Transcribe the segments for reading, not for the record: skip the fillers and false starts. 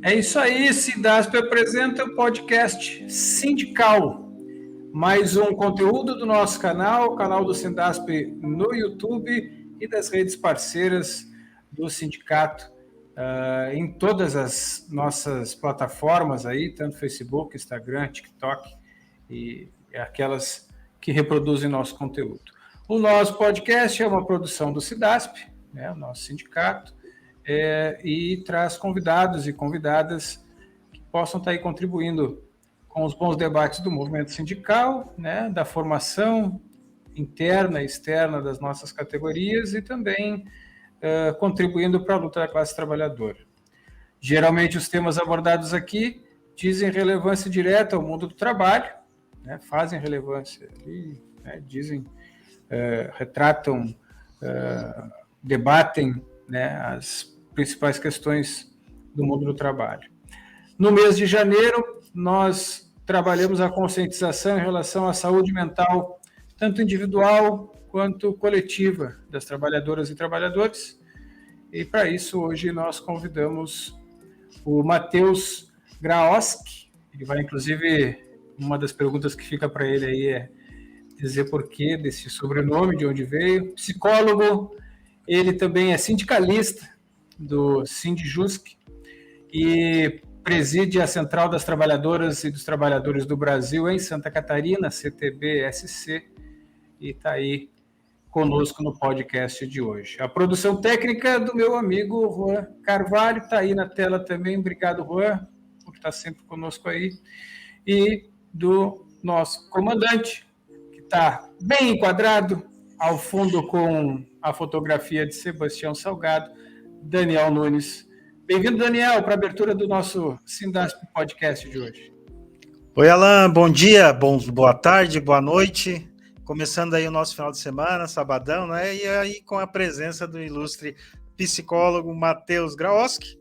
É isso aí, Sindasp apresenta o podcast Sindical. Mais um conteúdo do nosso canal, canal do Sindasp no YouTube e das redes parceiras do sindicato, em todas as nossas plataformas aí, tanto Facebook, Instagram, TikTok e aquelas que reproduzem nosso conteúdo. O nosso podcast é uma produção do Sindasp, né, o nosso sindicato, e traz convidados e convidadas que possam estar aí contribuindo com os bons debates do movimento sindical, né, da formação interna e externa das nossas categorias e também contribuindo para a luta da classe trabalhadora. Geralmente os temas abordados aqui dizem relevância direta ao mundo do trabalho, né, fazem relevância ali, né, dizem, retratam, debatem, né, as principais questões do mundo do trabalho. No mês de janeiro, nós trabalhamos a conscientização em relação à saúde mental, tanto individual quanto coletiva, das trabalhadoras e trabalhadores. E para isso, hoje, nós convidamos o Matheus Graoski. Ele vai, inclusive, uma das perguntas que fica para ele aí é dizer porquê desse sobrenome, de onde veio. Psicólogo, ele também é sindicalista do Sindjusc e preside a Central das Trabalhadoras e dos Trabalhadores do Brasil em Santa Catarina, CTB-SC, e está aí conosco no podcast de hoje. A produção técnica do meu amigo Juan Carvalho está aí na tela também. Obrigado, Juan, por estar sempre conosco aí. E do nosso comandante, que está bem enquadrado ao fundo com a fotografia de Sebastião Salgado, Daniel Nunes. Bem-vindo, Daniel, para a abertura do nosso Sindasp podcast de hoje. Oi, Alan, bom dia, boa tarde, boa noite. Começando aí o nosso final de semana, sabadão, né? E aí com a presença do ilustre psicólogo Matheus Graoski,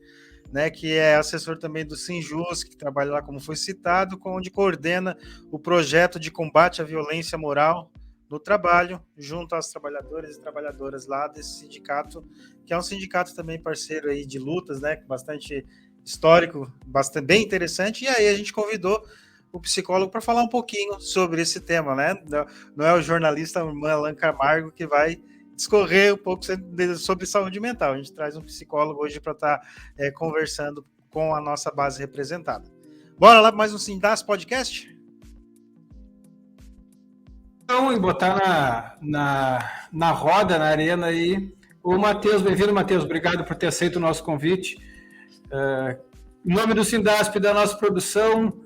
né? Que é assessor também do Sindjusc, que trabalha lá, como foi citado, onde coordena o projeto de combate à violência moral no trabalho, junto às trabalhadores e trabalhadoras lá desse sindicato, que é um sindicato também parceiro aí de lutas, né, bastante histórico, bem interessante, e aí a gente convidou o psicólogo para falar um pouquinho sobre esse tema, né, não é o jornalista Alan Camargo que vai discorrer um pouco sobre saúde mental, a gente traz um psicólogo hoje para estar conversando com a nossa base representada. Bora lá para mais um Sindasp Podcast? Então, e botar na roda, na arena aí, o Matheus. Bem-vindo, Matheus, obrigado por ter aceito o nosso convite. Em nome do Sindasp, da nossa produção,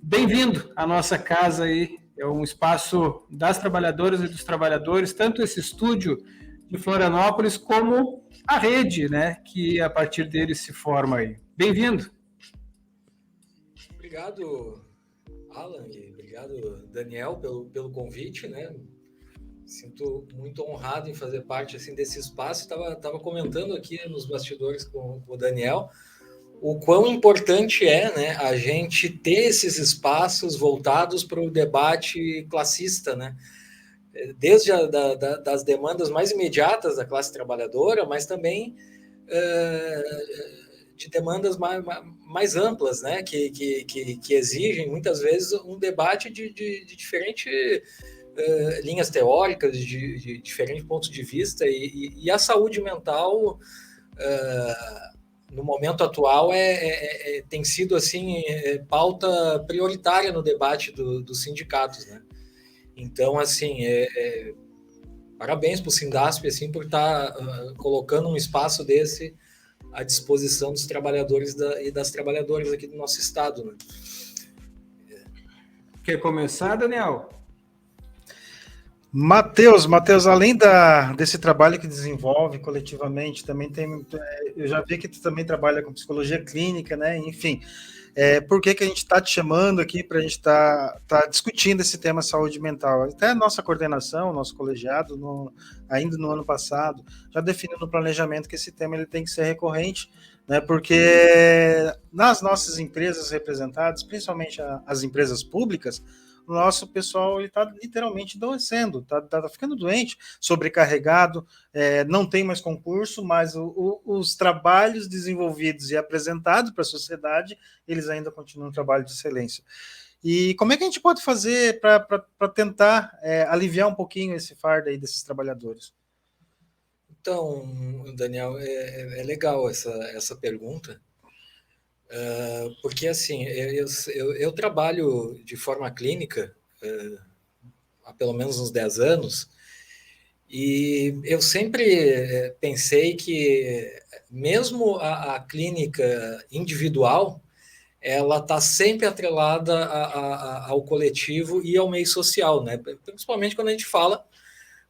bem-vindo à nossa casa aí, é um espaço das trabalhadoras e dos trabalhadores, tanto esse estúdio de Florianópolis como a rede, né, que a partir dele se forma aí. Bem-vindo. Obrigado, Alan, e obrigado, Daniel, pelo convite, né? Sinto muito honrado em fazer parte assim desse espaço. Estava comentando aqui nos bastidores com o Daniel o quão importante é, né, a gente ter esses espaços voltados para o debate classista, né? Desde das demandas mais imediatas da classe trabalhadora, mas também de demandas mais amplas, né, que exigem muitas vezes um debate de diferentes linhas teóricas, de diferentes pontos de vista, e a saúde mental no momento atual tem sido assim pauta prioritária no debate dos sindicatos, né? Então, assim, parabéns para o Sindasp assim, por estar colocando um espaço desse à disposição dos trabalhadores e das trabalhadoras aqui do nosso estado, né? Quer começar, Daniel? Matheus, além desse trabalho que desenvolve coletivamente, também eu já vi que tu também trabalha com psicologia clínica, né? Enfim, por que a gente está te chamando aqui para a gente tá discutindo esse tema saúde mental? Até a nossa coordenação, nosso colegiado, ainda no ano passado, já definiu no planejamento que esse tema ele tem que ser recorrente, né? Porque nas nossas empresas representadas, principalmente as empresas públicas, o nosso pessoal está literalmente adoecendo, está ficando doente, sobrecarregado, não tem mais concurso, mas os trabalhos desenvolvidos e apresentados para a sociedade, eles ainda continuam um trabalho de excelência. E como é que a gente pode fazer para tentar aliviar um pouquinho esse fardo aí desses trabalhadores? Então, Daniel, é legal essa pergunta, porque assim, eu trabalho de forma clínica há pelo menos uns 10 anos, e eu sempre pensei que mesmo a clínica individual, ela está sempre atrelada ao coletivo e ao meio social, né? Principalmente quando a gente fala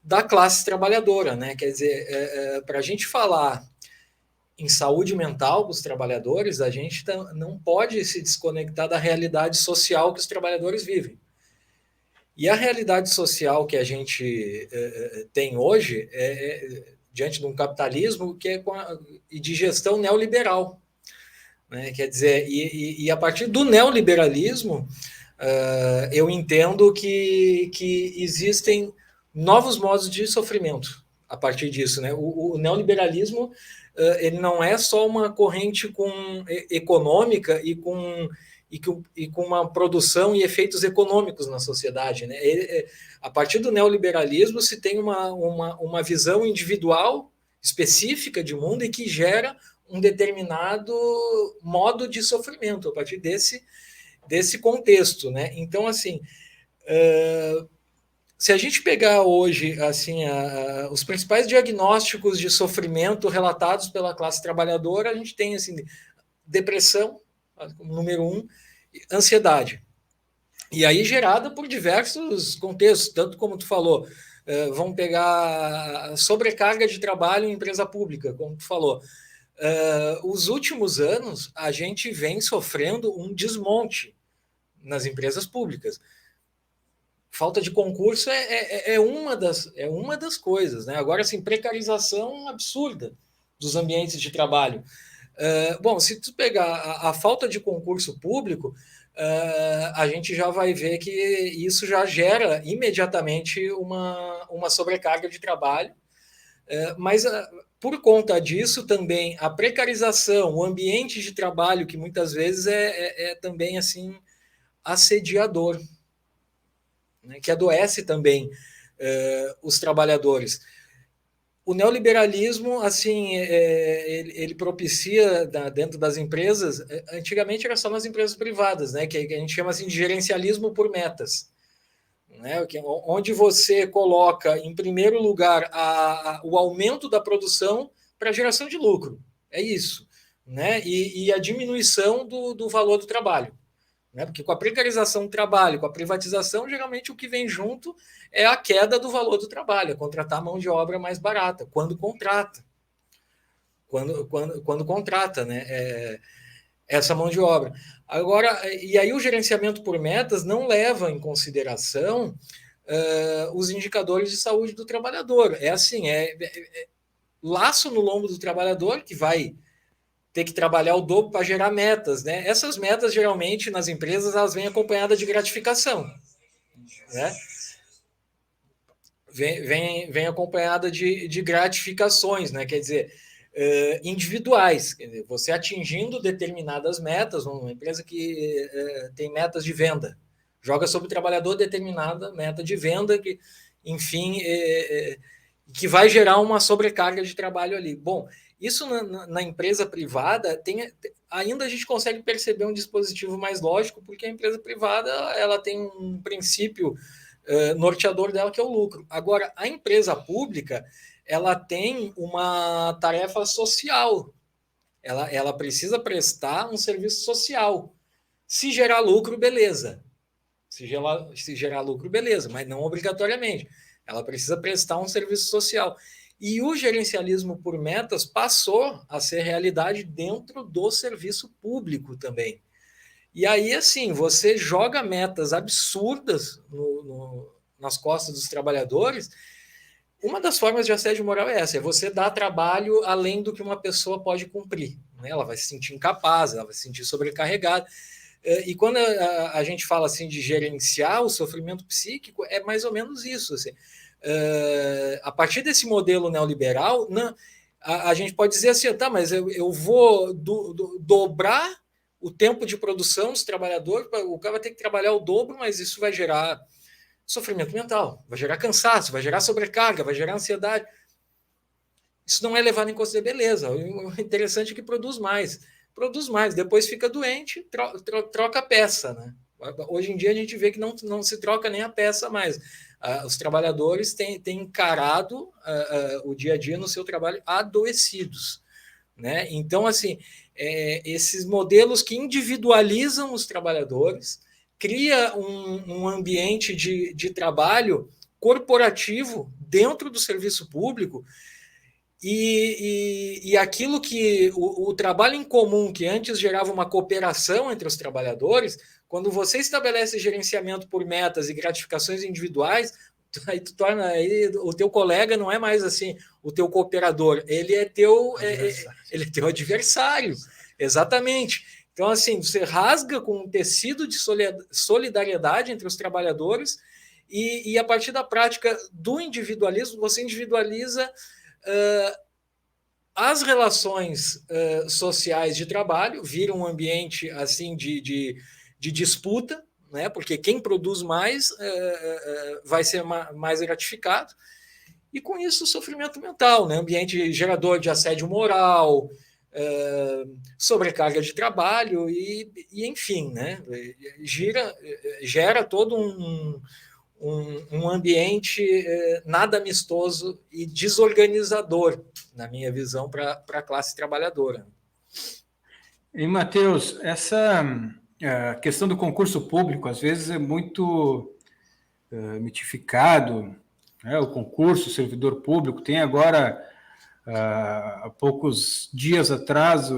da classe trabalhadora, né? Quer dizer, para a gente falar em saúde mental dos trabalhadores, a gente não pode se desconectar da realidade social que os trabalhadores vivem. E a realidade social que a gente tem hoje diante de um capitalismo que e de gestão neoliberal. Né? Quer dizer, e a partir do neoliberalismo, eu entendo que existem novos modos de sofrimento a partir disso. Né? O neoliberalismo ele não é só uma corrente econômica e com uma produção e efeitos econômicos na sociedade. Né? A partir do neoliberalismo se tem uma visão individual específica de mundo e que gera um determinado modo de sofrimento a partir desse contexto, né? Então, assim, se a gente pegar hoje assim os principais diagnósticos de sofrimento relatados pela classe trabalhadora, a gente tem assim depressão, número 1, ansiedade. E aí gerada por diversos contextos, tanto como tu falou, vamos pegar sobrecarga de trabalho em empresa pública, como tu falou. Os últimos anos, a gente vem sofrendo um desmonte nas empresas públicas. Falta de concurso é uma das coisas. Né? Agora, assim, precarização absurda dos ambientes de trabalho. Bom, se tu pegar a falta de concurso público, a gente já vai ver que isso já gera imediatamente uma sobrecarga de trabalho, mas por conta disso também a precarização, o ambiente de trabalho que muitas vezes é também assim assediador, né, que adoece também os trabalhadores. O neoliberalismo, assim, ele propicia dentro das empresas, antigamente era só nas empresas privadas, né, que a gente chama assim de gerencialismo por metas, né, onde você coloca em primeiro lugar o aumento da produção para geração de lucro, é isso, né, e a diminuição do valor do trabalho. Né? Porque com a precarização do trabalho, com a privatização, geralmente o que vem junto é a queda do valor do trabalho, é contratar mão de obra mais barata, quando contrata. Quando contrata, né? Essa mão de obra. Agora, e aí o gerenciamento por metas não leva em consideração os indicadores de saúde do trabalhador. É assim, laço no lombo do trabalhador que vai ter que trabalhar o dobro para gerar metas, né? Essas metas, geralmente, nas empresas, elas vêm acompanhadas de gratificação, né? Vem acompanhada de gratificações, né? Quer dizer, individuais. Quer dizer, você atingindo determinadas metas, uma empresa que tem metas de venda, joga sobre o trabalhador determinada meta de venda, que, enfim, que vai gerar uma sobrecarga de trabalho ali. Bom, isso na empresa privada ainda a gente consegue perceber um dispositivo mais lógico, porque a empresa privada ela tem um princípio norteador dela que é o lucro. Agora, a empresa pública ela tem uma tarefa social. Ela precisa prestar um serviço social. Se gerar lucro, beleza. Se gerar lucro, beleza, mas não obrigatoriamente. Ela precisa prestar um serviço social. E o gerencialismo por metas passou a ser realidade dentro do serviço público também. E aí, assim, você joga metas absurdas nas costas dos trabalhadores. Uma das formas de assédio moral é essa, é você dar trabalho além do que uma pessoa pode cumprir. Né? Ela vai se sentir incapaz, ela vai se sentir sobrecarregada. E quando a gente fala assim de gerenciar o sofrimento psíquico, é mais ou menos isso. Assim. A partir desse modelo neoliberal, a gente pode dizer assim, tá, mas eu vou dobrar o tempo de produção dos trabalhadores, o cara vai ter que trabalhar o dobro, mas isso vai gerar sofrimento mental, vai gerar cansaço, vai gerar sobrecarga, vai gerar ansiedade. Isso não é levado em consideração, beleza. O interessante é que produz mais, depois fica doente, troca a peça, né? Hoje em dia a gente vê que não se troca nem a peça mais. Os trabalhadores têm encarado o dia a dia no seu trabalho adoecidos, né? Então, assim, esses modelos que individualizam os trabalhadores, cria um ambiente de trabalho corporativo dentro do serviço público, e aquilo que o trabalho em comum, que antes gerava uma cooperação entre os trabalhadores, quando você estabelece gerenciamento por metas e gratificações individuais, aí tu torna aí, o teu colega não é mais assim o teu cooperador, ele é teu adversário. Exatamente. Então, assim, você rasga com um tecido de solidariedade entre os trabalhadores e a partir da prática do individualismo, você individualiza as relações sociais de trabalho, vira um ambiente assim de disputa, né? Porque quem produz mais vai ser mais gratificado, e com isso o sofrimento mental, né? Ambiente gerador de assédio moral, sobrecarga de trabalho e enfim, né? Gera todo um ambiente nada amistoso e desorganizador, na minha visão, para a classe trabalhadora. E, Matheus, essa questão do concurso público, às vezes, é muito mitificado, né? O concurso, o servidor público, tem agora, há poucos dias atrás,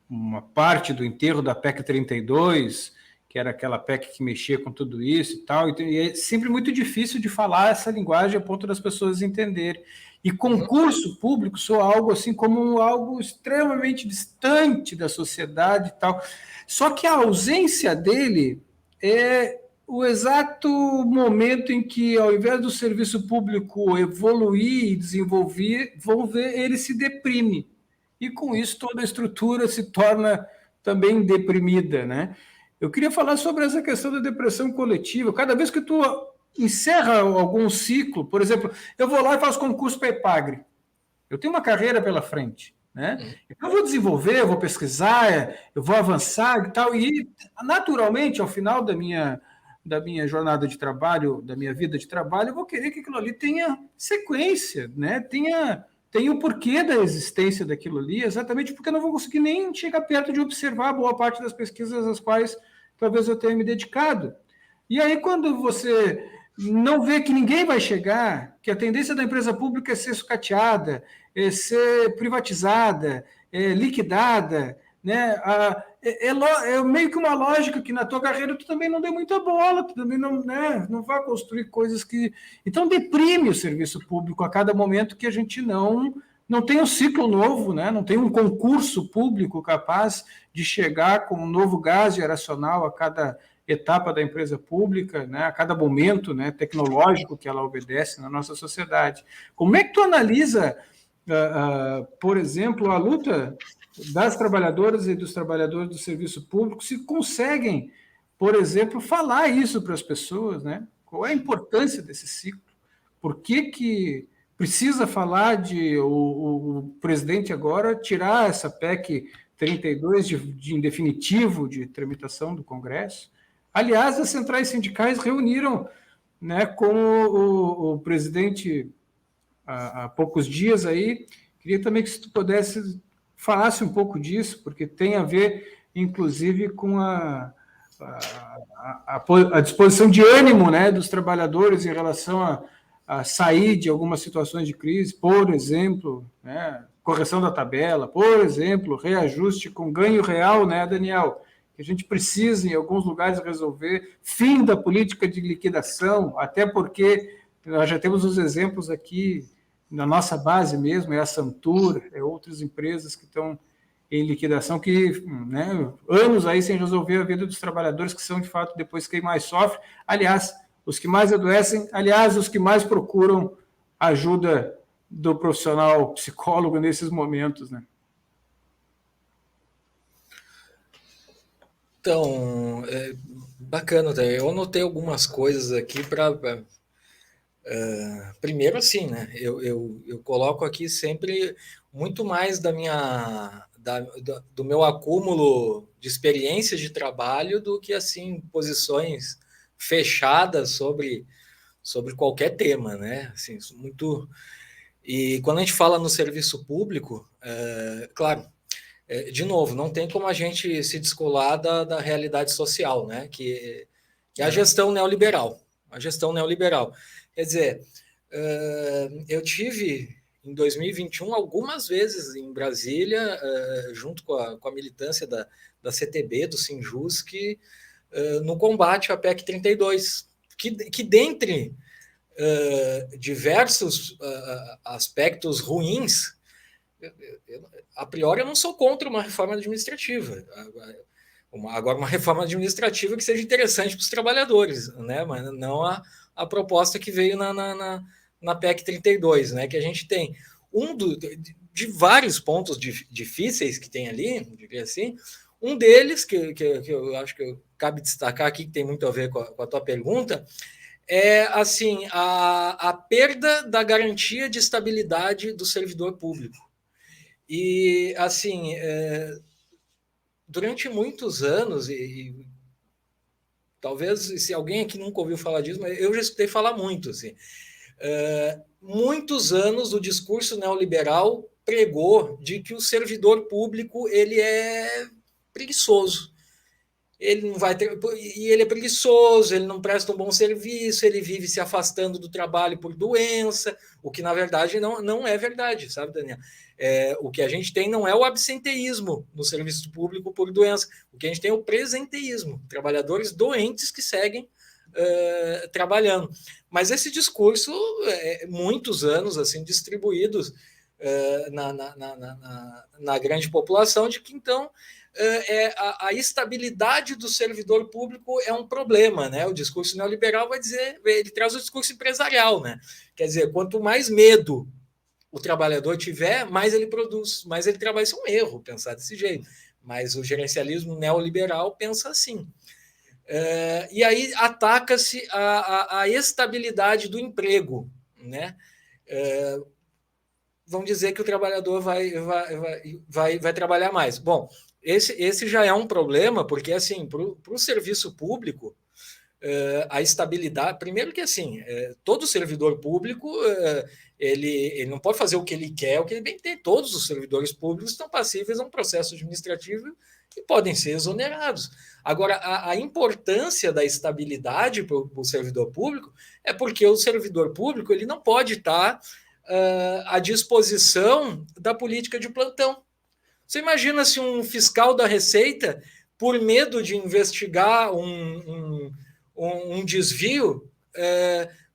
uma parte do enterro da PEC 32, que era aquela PEC que mexia com tudo isso e tal, e é sempre muito difícil de falar essa linguagem a ponto das pessoas entenderem. E concurso público soa algo assim como algo extremamente distante da sociedade e tal. Só que a ausência dele é o exato momento em que, ao invés do serviço público evoluir e desenvolver, ele se deprime. E com isso toda a estrutura se torna também deprimida, né? Eu queria falar sobre essa questão da depressão coletiva. Cada vez que tu encerra algum ciclo, por exemplo, eu vou lá e faço concurso para a EPAGRE. Eu tenho uma carreira pela frente, né? Eu vou desenvolver, eu vou pesquisar, eu vou avançar e tal, e naturalmente, ao final da minha jornada de trabalho, da minha vida de trabalho, eu vou querer que aquilo ali tenha sequência, né? Tem o porquê da existência daquilo ali, exatamente porque eu não vou conseguir nem chegar perto de observar boa parte das pesquisas às quais talvez eu tenha me dedicado. E aí, quando você não vê que ninguém vai chegar, que a tendência da empresa pública é ser sucateada, é ser privatizada, é liquidada, né? É meio que uma lógica que na tua carreira tu também não deu muita bola, tu também não vai construir coisas que... Então deprime o serviço público a cada momento que a gente não tem um ciclo novo, né? Não tem um concurso público capaz de chegar com um novo gás geracional a cada etapa da empresa pública, né? A cada momento, né, tecnológico que ela obedece na nossa sociedade. Como é que tu analisa, por exemplo, a luta das trabalhadoras e dos trabalhadores do serviço público, se conseguem, por exemplo, falar isso para as pessoas, né? Qual é a importância desse ciclo? Por que precisa falar de o presidente agora tirar essa PEC 32 em definitivo de tramitação do Congresso? Aliás, as centrais sindicais reuniram, né, com o presidente há poucos dias aí. Queria também que se tu pudesse falasse um pouco disso, porque tem a ver, inclusive, com a disposição de ânimo, né, dos trabalhadores em relação a sair de algumas situações de crise, por exemplo, né, correção da tabela, por exemplo, reajuste com ganho real, né, Daniel? Que a gente precisa, em alguns lugares, resolver, fim da política de liquidação, até porque nós já temos os exemplos aqui na nossa base mesmo, é a Santur, é outras empresas que estão em liquidação, que, né, anos aí sem resolver a vida dos trabalhadores, que são, de fato, depois quem mais sofre. Aliás, os que mais adoecem, aliás, os que mais procuram ajuda do profissional psicólogo nesses momentos, né? Então, bacana, tá? Eu anotei algumas coisas aqui para. Primeiro, assim, né? Eu coloco aqui sempre muito mais do meu acúmulo de experiências de trabalho do que, assim, posições fechadas sobre qualquer tema, né? Assim, muito. E quando a gente fala no serviço público, claro, de novo, não tem como a gente se descolar da realidade social, né? Que é a gestão neoliberal. A gestão neoliberal. Quer dizer, eu tive em 2021 algumas vezes em Brasília, junto com a militância da CTB, do Sinjus, no combate à PEC 32, que dentre diversos aspectos ruins, a priori eu não sou contra uma reforma administrativa. Agora, uma reforma administrativa que seja interessante para os trabalhadores, né? Mas não a proposta que veio na PEC 32, né? Que a gente tem de vários pontos difíceis que tem ali, diria assim, um deles, que eu acho que cabe destacar aqui, que tem muito a ver com a tua pergunta, é assim a perda da garantia de estabilidade do servidor público. E assim, durante muitos anos, e talvez se alguém aqui nunca ouviu falar disso, mas eu já escutei falar muito, assim, muitos anos o discurso neoliberal pregou de que o servidor público ele é preguiçoso. Ele não vai ter, e ele é preguiçoso, ele não presta um bom serviço, ele vive se afastando do trabalho por doença, o que na verdade não é verdade, sabe, Daniel? O que a gente tem não é o absenteísmo no serviço público por doença, o que a gente tem é o presenteísmo, trabalhadores doentes que seguem trabalhando. Mas esse discurso, muitos anos assim distribuídos na grande população, de que então a estabilidade do servidor público é um problema, né? O discurso neoliberal vai dizer, ele traz o discurso empresarial, né? Quer dizer, quanto mais medo o trabalhador tiver, mais ele produz, mais ele trabalha. Isso é um erro pensar desse jeito, mas o gerencialismo neoliberal pensa assim. E aí ataca-se a estabilidade do emprego, né? Vamos dizer que o trabalhador vai trabalhar mais. Bom, esse já é um problema, porque, assim, para o serviço público, a estabilidade... Primeiro que, assim, todo servidor público, ele não pode fazer o que ele quer, o que ele bem tem. Todos os servidores públicos estão passíveis a um processo administrativo e podem ser exonerados. Agora, a importância da estabilidade para o servidor público é porque o servidor público ele não pode estar à disposição da política de plantão. Você imagina se um fiscal da Receita, por medo de investigar um desvio,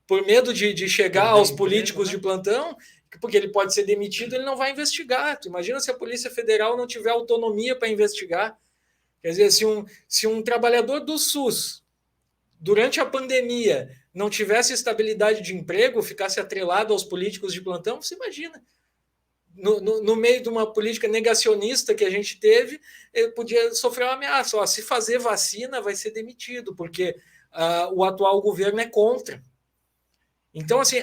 por medo de chegar aos políticos de plantão, porque ele pode ser demitido, ele não vai investigar. Tu imagina se a Polícia Federal não tiver autonomia para investigar. Quer dizer, se um trabalhador do SUS, durante a pandemia, não tivesse estabilidade de emprego, ficasse atrelado aos políticos de plantão, você imagina. No meio de uma política negacionista que a gente teve, ele podia sofrer uma ameaça. Se fazer vacina, vai ser demitido, porque o atual governo é contra. Então, assim,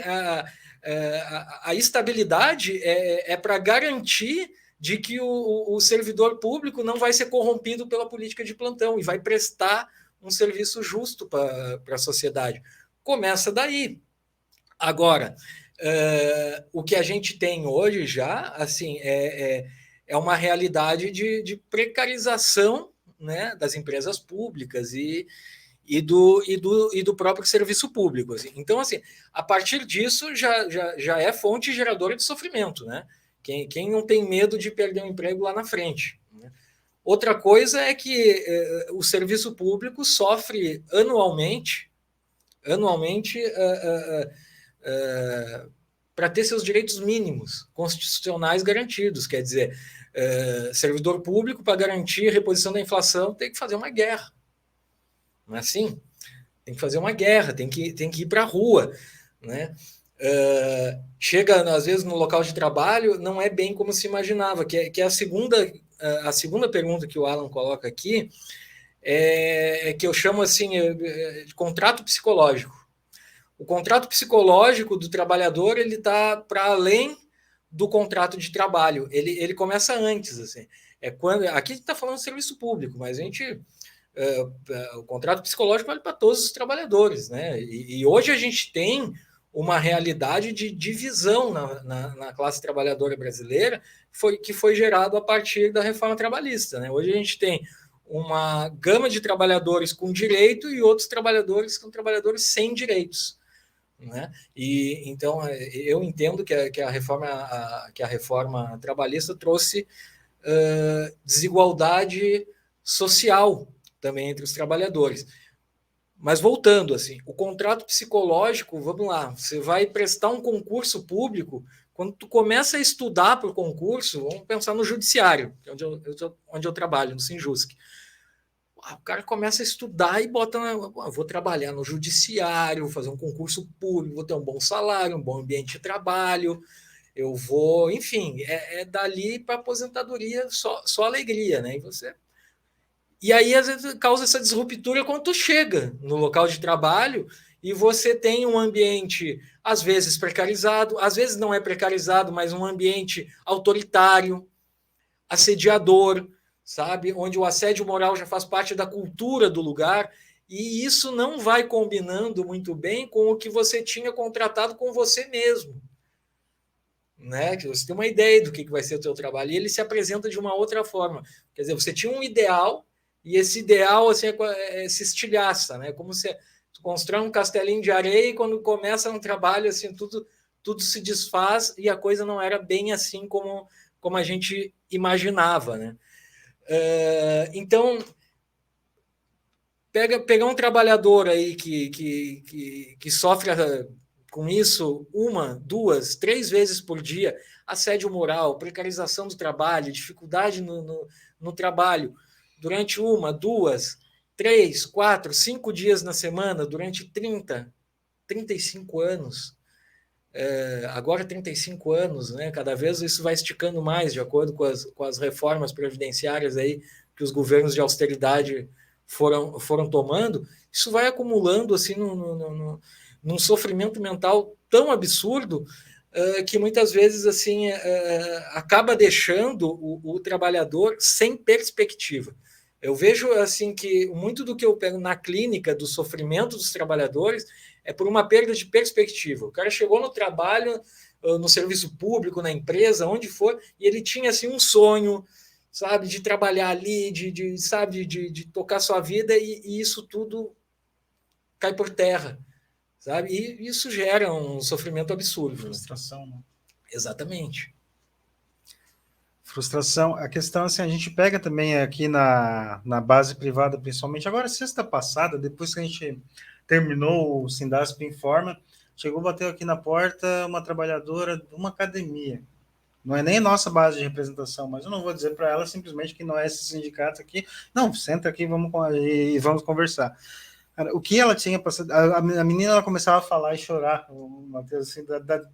a estabilidade é para garantir de que o servidor público não vai ser corrompido pela política de plantão e vai prestar um serviço justo para a sociedade. Começa daí. Agora, o que a gente tem hoje já, assim, é uma realidade de precarização, né, das empresas públicas e do próprio serviço público. Assim. Então, assim, a partir disso já é fonte geradora de sofrimento, né? Quem não tem medo de perder um emprego lá na frente. Né? Outra coisa é que o serviço público sofre anualmente para ter seus direitos mínimos constitucionais garantidos. Quer dizer, servidor público, para garantir a reposição da inflação, tem que fazer uma guerra. Não é assim? Tem que fazer uma guerra, tem que ir para a rua, né? Chega, às vezes, no local de trabalho, não é bem como se imaginava, que é a segunda pergunta que o Alan coloca aqui, que eu chamo assim de contrato psicológico. O contrato psicológico do trabalhador, ele está para além do contrato de trabalho, ele começa antes, assim. Aqui a gente está falando de serviço público, mas a gente... o contrato psicológico vale para todos os trabalhadores, né? E hoje a gente tem uma realidade de divisão na classe trabalhadora brasileira que foi gerado a partir da reforma trabalhista, né? Hoje a gente tem uma gama de trabalhadores com direito e outros trabalhadores que são trabalhadores sem direitos, né? E então eu entendo que a reforma trabalhista trouxe desigualdade social também entre os trabalhadores. Mas voltando, assim, o contrato psicológico, vamos lá, você vai prestar um concurso público, quando tu começa a estudar para o concurso, vamos pensar no judiciário, onde eu trabalho, no Sinjusc. O cara começa a estudar e bota, vou trabalhar no judiciário, vou fazer um concurso público, vou ter um bom salário, um bom ambiente de trabalho, eu vou, enfim, dali para aposentadoria só alegria, né? E aí, às vezes, causa essa disruptura quando tu chega no local de trabalho e você tem um ambiente, às vezes, precarizado, às vezes não é precarizado, mas um ambiente autoritário, assediador, sabe? Onde o assédio moral já faz parte da cultura do lugar, e isso não vai combinando muito bem com o que você tinha contratado com você mesmo. Né? Que você tem uma ideia do que vai ser o seu trabalho, e ele se apresenta de uma outra forma. Quer dizer, você tinha um ideal, e esse ideal assim, se estilhaça, né? Como se tu constrói um castelinho de areia e quando começa um trabalho, assim, tudo se desfaz e a coisa não era bem assim como a gente imaginava, né? Então, pegar um trabalhador aí que sofre com isso 1, 2, 3 vezes por dia, assédio moral, precarização do trabalho, dificuldade no trabalho, durante 1, 2, 3, 4, 5 dias na semana, durante 30, 35 anos. Agora 35 anos, né? Cada vez isso vai esticando mais, de acordo com as reformas previdenciárias aí que os governos de austeridade foram tomando, isso vai acumulando assim num sofrimento mental tão absurdo que muitas vezes assim acaba deixando o trabalhador sem perspectiva. Eu vejo assim que muito do que eu pego na clínica do sofrimento dos trabalhadores é por uma perda de perspectiva. O cara chegou no trabalho, no serviço público, na empresa, onde for, e ele tinha assim um sonho, sabe, de trabalhar ali, de tocar sua vida, e isso tudo cai por terra, sabe? E isso gera um sofrimento absurdo. Frustração, né? Exatamente. Frustração. A questão, assim, a gente pega também aqui na base privada, principalmente, agora, sexta passada, depois que a gente terminou o Sindasp Informa, chegou, bateu aqui na porta uma trabalhadora de uma academia. Não é nem nossa base de representação, mas eu não vou dizer para ela simplesmente que não é esse sindicato aqui. Não, senta aqui e vamos conversar. Cara, o que ela tinha passado, a menina ela começava a falar e chorar, Matheus, assim,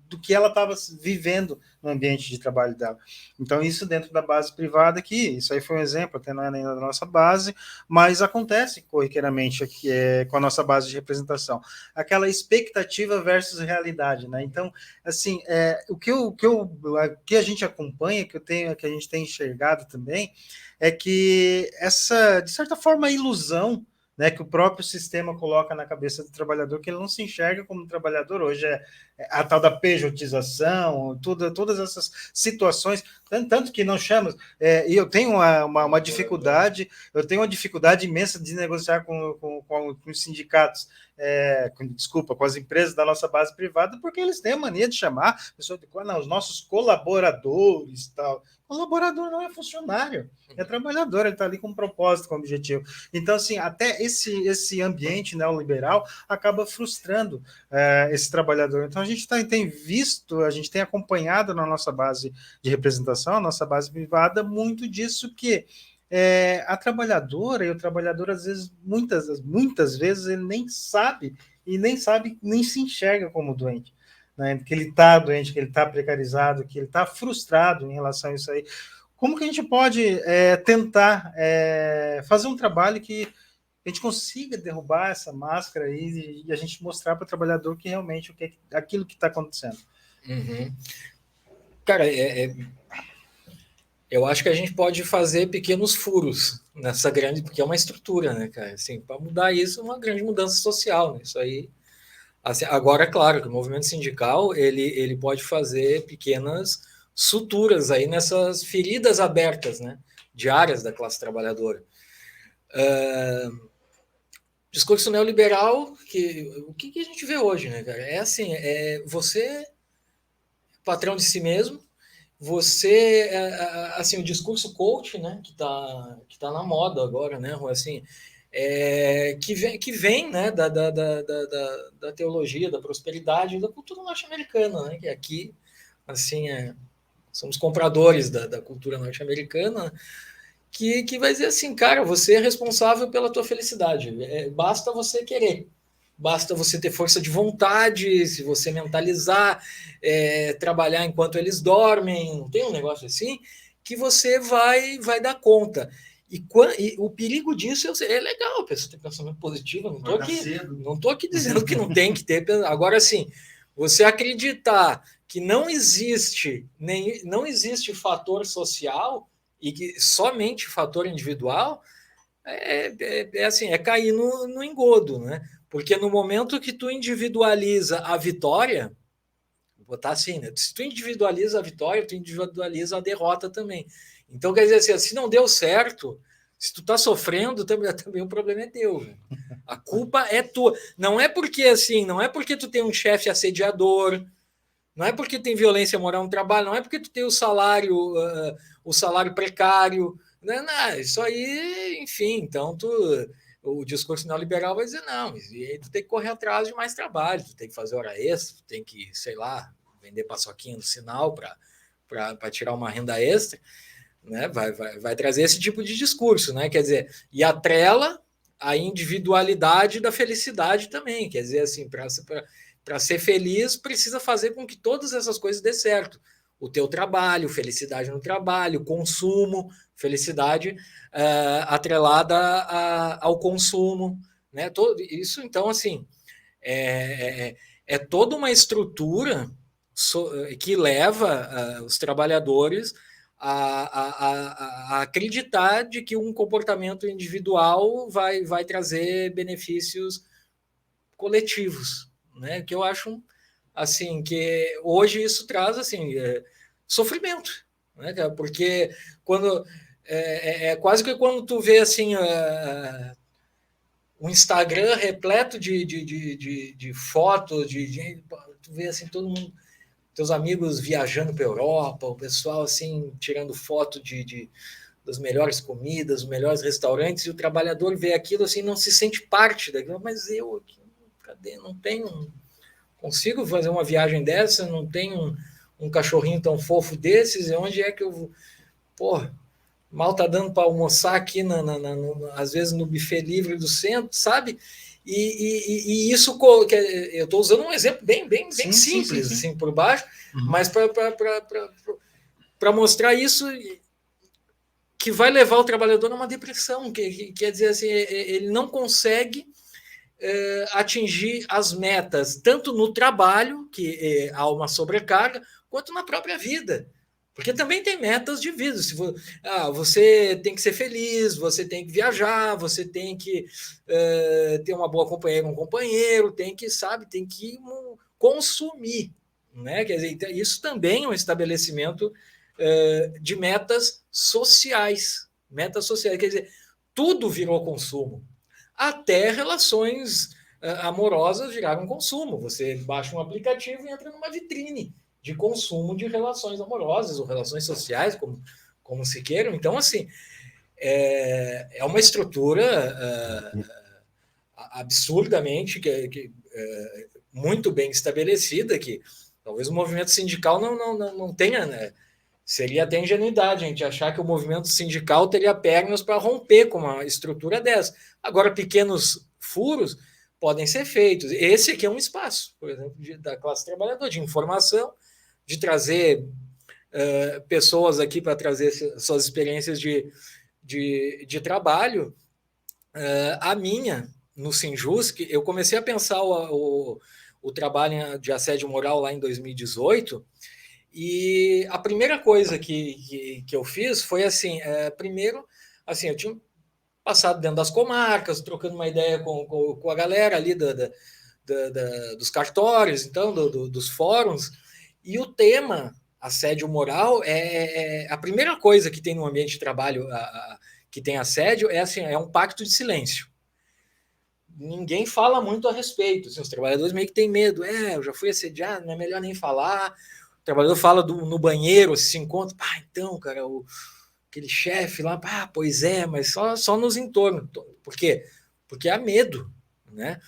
do que ela estava vivendo no ambiente de trabalho dela. Então, isso dentro da base privada aqui, isso aí foi um exemplo, até não é nem da nossa base, mas acontece corriqueiramente aqui, com a nossa base de representação. Aquela expectativa versus realidade, né? Então, assim, o que a gente acompanha, que a gente tem enxergado também, é que essa, de certa forma, ilusão, né, que o próprio sistema coloca na cabeça do trabalhador, que ele não se enxerga como trabalhador hoje, a tal da pejotização, todas essas situações, tanto que não chama, e eu tenho uma dificuldade, imensa de negociar com os sindicatos, com as empresas da nossa base privada, porque eles têm a mania de chamar pessoas de não, os nossos colaboradores, tal. Colaborador não é funcionário, é trabalhador, ele está ali com um propósito, com um objetivo. Então, assim, até esse ambiente neoliberal acaba frustrando esse trabalhador. Então, a gente tem visto, a gente tem acompanhado na nossa base de representação, a nossa base privada, muito disso que a trabalhadora e o trabalhador, às vezes, muitas vezes, ele nem sabe, nem se enxerga como doente. Né, que ele está doente, que ele está precarizado, que ele está frustrado em relação a isso aí. Como que a gente pode tentar fazer um trabalho que a gente consiga derrubar essa máscara aí e a gente mostrar para o trabalhador que realmente aquilo que está acontecendo? Uhum. Cara, eu acho que a gente pode fazer pequenos furos nessa grande, porque é uma estrutura, né, cara? Assim, para mudar isso, é uma grande mudança social, né? Isso aí. Assim, agora, claro, que o movimento sindical ele pode fazer pequenas suturas aí nessas feridas abertas, né, diárias da classe trabalhadora. Discurso neoliberal, o que a gente vê hoje, né, cara? É assim, você patrão de si mesmo, você, assim, o discurso coach, né, que tá na moda agora, né, assim, que vem né, da teologia, da prosperidade, da cultura norte-americana, né, que aqui, assim, somos compradores da cultura norte-americana, que vai dizer assim, cara, você é responsável pela tua felicidade, basta você querer. Basta você ter força de vontade, se você mentalizar, trabalhar enquanto eles dormem, não tem um negócio assim, que você vai dar conta. E o perigo disso é legal, a pessoa ter pensamento positivo, não estou aqui dizendo que não tem que ter. Agora, sim, você acreditar que não existe fator social e que somente fator individual, assim, cair no engodo, né? Porque no momento que tu individualiza a vitória, vou botar assim, né? Se tu individualiza a vitória, tu individualiza a derrota também. Então, quer dizer assim, se não deu certo, se tu tá sofrendo, também o problema é teu. Né? A culpa é tua. Não é porque tu tem um chefe assediador, não é porque tem violência moral no trabalho, não é porque tu tem o salário precário. Não, isso aí, enfim, então o discurso neoliberal vai dizer, não, e aí tu tem que correr atrás de mais trabalho, tu tem que fazer hora extra, tu tem que, sei lá, vender paçoquinha no sinal para tirar uma renda extra, né? Vai trazer esse tipo de discurso, né? Quer dizer, e atrela a individualidade da felicidade também, quer dizer, assim, para ser feliz, precisa fazer com que todas essas coisas dê certo. O teu trabalho, felicidade no trabalho, consumo, felicidade atrelada ao consumo, né? Isso, então, assim, é toda uma estrutura que leva os trabalhadores a acreditar de que um comportamento individual vai trazer benefícios coletivos, né? Que eu acho assim que hoje isso traz assim sofrimento, né? Porque quando quase que quando tu vê assim um Instagram repleto de fotos, tu vê assim todo mundo, teus amigos viajando para a Europa, o pessoal assim tirando foto das melhores comidas, dos melhores restaurantes, e o trabalhador vê aquilo assim, não se sente parte daquilo, mas eu aqui, cadê? Não tenho, consigo fazer uma viagem dessa, não tenho um cachorrinho tão fofo desses, e onde é que eu vou? Porra, mal tá dando para almoçar aqui, às vezes no buffet livre do centro, sabe? E isso, eu estou usando um exemplo bem simples, sim. Assim, por baixo, mas para mostrar isso que vai levar o trabalhador a uma depressão, que quer dizer assim, ele não consegue atingir as metas, tanto no trabalho, que há uma sobrecarga, quanto na própria vida. Porque também tem metas de vida. Você tem que ser feliz, você tem que viajar, você tem que ter uma boa companheira, um companheiro, tem que consumir. Né? Quer dizer, isso também é um estabelecimento de metas sociais. Metas sociais, quer dizer, tudo virou consumo. Até relações amorosas viraram consumo. Você baixa um aplicativo e entra numa vitrine de consumo de relações amorosas ou relações sociais, como se queiram. Então, assim, é uma estrutura absurdamente muito bem estabelecida, que talvez o movimento sindical não tenha, né? Seria até ingenuidade a gente achar que o movimento sindical teria pernas para romper com uma estrutura dessa. Agora, pequenos furos podem ser feitos. Esse aqui é um espaço, por exemplo, da classe trabalhadora, de informação, de trazer pessoas aqui para trazer suas experiências de trabalho. A minha, no Sinjusc, eu comecei a pensar o trabalho de assédio moral lá em 2018, e a primeira coisa que eu fiz foi assim, primeiro, assim, eu tinha passado dentro das comarcas, trocando uma ideia com a galera ali dos cartórios, então, dos fóruns, e o tema assédio moral a primeira coisa que tem no ambiente de trabalho que tem assédio assim, é um pacto de silêncio. Ninguém fala muito a respeito, assim, os trabalhadores meio que têm medo, eu já fui assediado, não é melhor nem falar. O trabalhador fala no banheiro, se encontra, então, cara, aquele chefe lá, pois é, mas só nos entornos. Por quê? Porque há medo, né?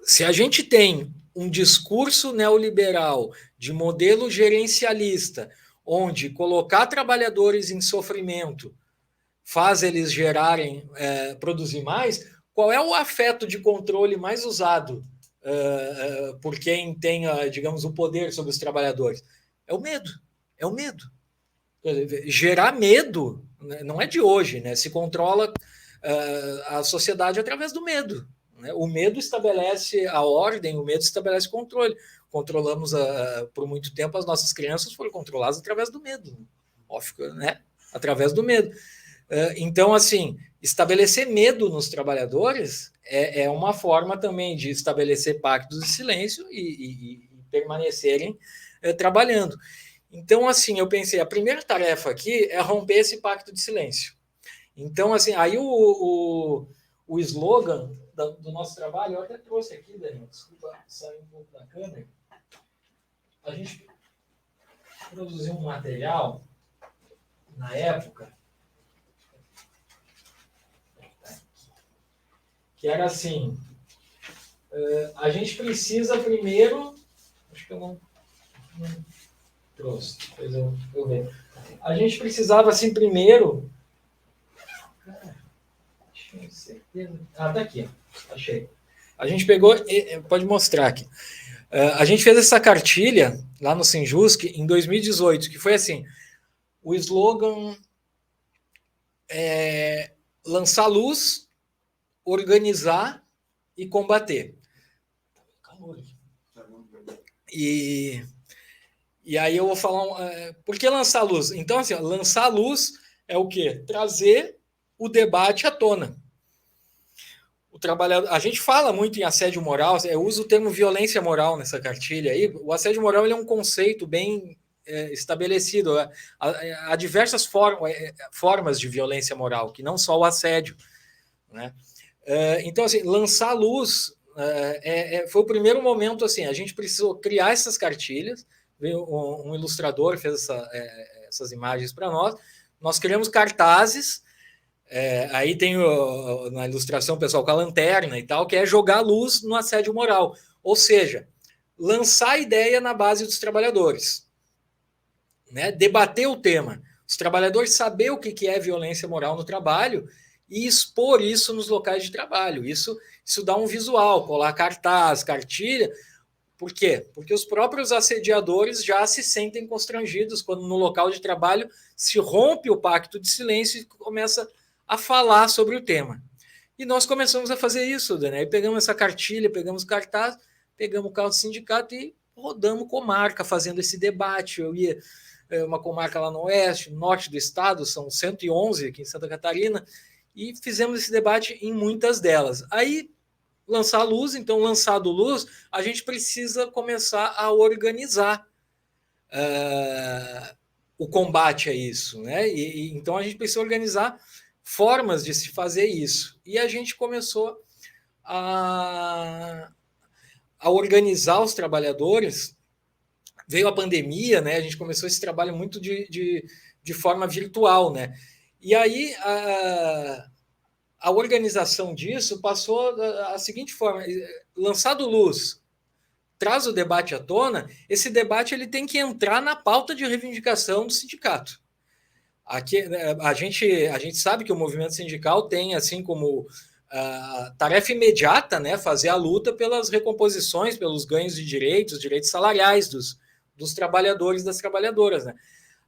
Se a gente tem um discurso neoliberal de modelo gerencialista, onde colocar trabalhadores em sofrimento faz eles produzir mais, qual é o afeto de controle mais usado por quem tem, digamos, o poder sobre os trabalhadores? É o medo. É o medo. Gerar medo não é de hoje, né? Se controla a sociedade através do medo. Né? O medo estabelece a ordem, o medo estabelece controle. Controlamos por muito tempo, as nossas crianças foram controladas através do medo. Óbvio, né? Através do medo. Então, assim, estabelecer medo nos trabalhadores é uma forma também de estabelecer pactos de silêncio e permanecerem trabalhando. Então, assim, eu pensei, a primeira tarefa aqui é romper esse pacto de silêncio. Então, assim, aí o slogan do nosso trabalho, eu até trouxe aqui, Daniel, desculpa sair um pouco da câmera. A gente produziu um material na época que era assim, a gente precisa primeiro, acho que eu não trouxe, depois eu vejo. A gente precisava assim primeiro, tinha certeza, tá aqui, achei. A gente pegou, pode mostrar aqui. A gente fez essa cartilha lá no Sinjusc em 2018, que foi assim, o slogan lançar luz, organizar e combater. E aí eu vou falar... por que lançar luz? Então, assim, lançar luz é o quê? Trazer o debate à tona. O trabalhador, a gente fala muito em assédio moral, eu uso o termo violência moral nessa cartilha aí. O assédio moral ele é um conceito bem estabelecido. Há diversas formas de violência moral, que não só o assédio, né? Então, assim, lançar luz foi o primeiro momento, assim, a gente precisou criar essas cartilhas, veio um ilustrador, fez essas imagens para nós criamos cartazes, aí tem na ilustração o pessoal com a lanterna e tal, que é jogar luz no assédio moral, ou seja, lançar a ideia na base dos trabalhadores, né? Debater o tema, os trabalhadores saber o que é violência moral no trabalho e expor isso nos locais de trabalho. Isso dá um visual, colar cartaz, cartilha. Por quê? Porque os próprios assediadores já se sentem constrangidos quando no local de trabalho se rompe o pacto de silêncio e começa a falar sobre o tema. E nós começamos a fazer isso, né? Aí pegamos essa cartilha, pegamos o cartaz, pegamos o carro do sindicato e rodamos comarca, fazendo esse debate. Eu ia uma comarca lá no oeste, no norte do estado, são 111 aqui em Santa Catarina, e fizemos esse debate em muitas delas. Aí, lançar luz, então, lançado luz, a gente precisa começar a organizar o combate a isso, né? Então, a gente precisa organizar formas de se fazer isso. E a gente começou a organizar os trabalhadores. Veio a pandemia, né? A gente começou esse trabalho muito de forma virtual, né? E aí a organização disso passou da seguinte forma: lançado luz, traz o debate à tona, esse debate ele tem que entrar na pauta de reivindicação do sindicato. Aqui, a gente sabe que o movimento sindical tem, assim como tarefa imediata, né, fazer a luta pelas recomposições, pelos ganhos de direitos salariais dos trabalhadores e das trabalhadoras, né?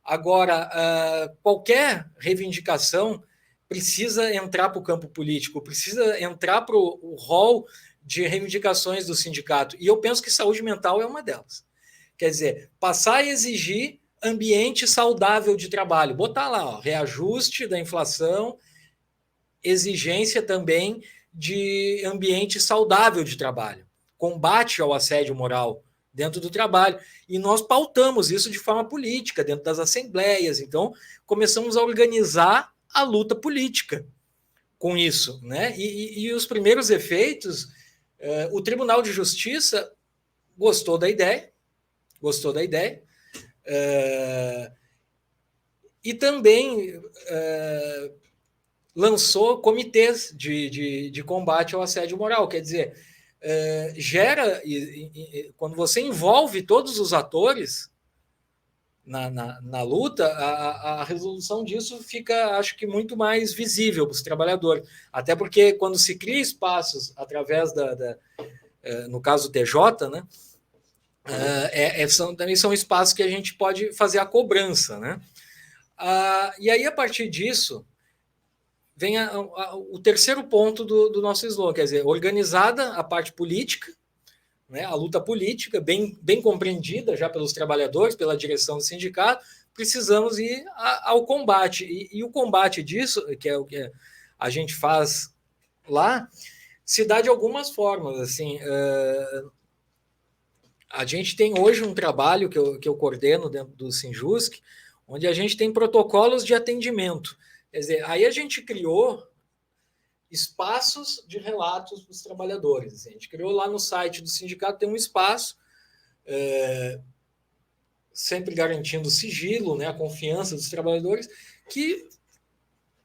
Agora, qualquer reivindicação precisa entrar para o campo político, precisa entrar para o rol de reivindicações do sindicato. E eu penso que saúde mental é uma delas. Quer dizer, passar a exigir ambiente saudável de trabalho. Botar lá, ó, reajuste da inflação, exigência também de ambiente saudável de trabalho, combate ao assédio moral dentro do trabalho. E nós pautamos isso de forma política, dentro das assembleias. Então, começamos a organizar a luta política com isso, né? E os primeiros efeitos, o Tribunal de Justiça gostou da ideia, e também lançou comitês de combate ao assédio moral. Quer dizer, gera, quando você envolve todos os atores na luta, a resolução disso fica, acho que, muito mais visível para os trabalhadores. Até porque, quando se cria espaços através no caso do TJ, né, também são espaços que a gente pode fazer a cobrança, né? E aí, a partir disso, vem o terceiro ponto do nosso slogan, quer dizer, organizada a parte política, né, a luta política, bem compreendida já pelos trabalhadores, pela direção do sindicato, precisamos ir ao combate. E o combate disso, que é o que a gente faz lá, se dá de algumas formas. Assim, a gente tem hoje um trabalho que eu coordeno dentro do Sinjusc, onde a gente tem protocolos de atendimento. Quer dizer, aí a gente criou espaços de relatos dos trabalhadores. Assim, a gente criou lá no site do sindicato, tem um espaço, sempre garantindo o sigilo, né, a confiança dos trabalhadores, que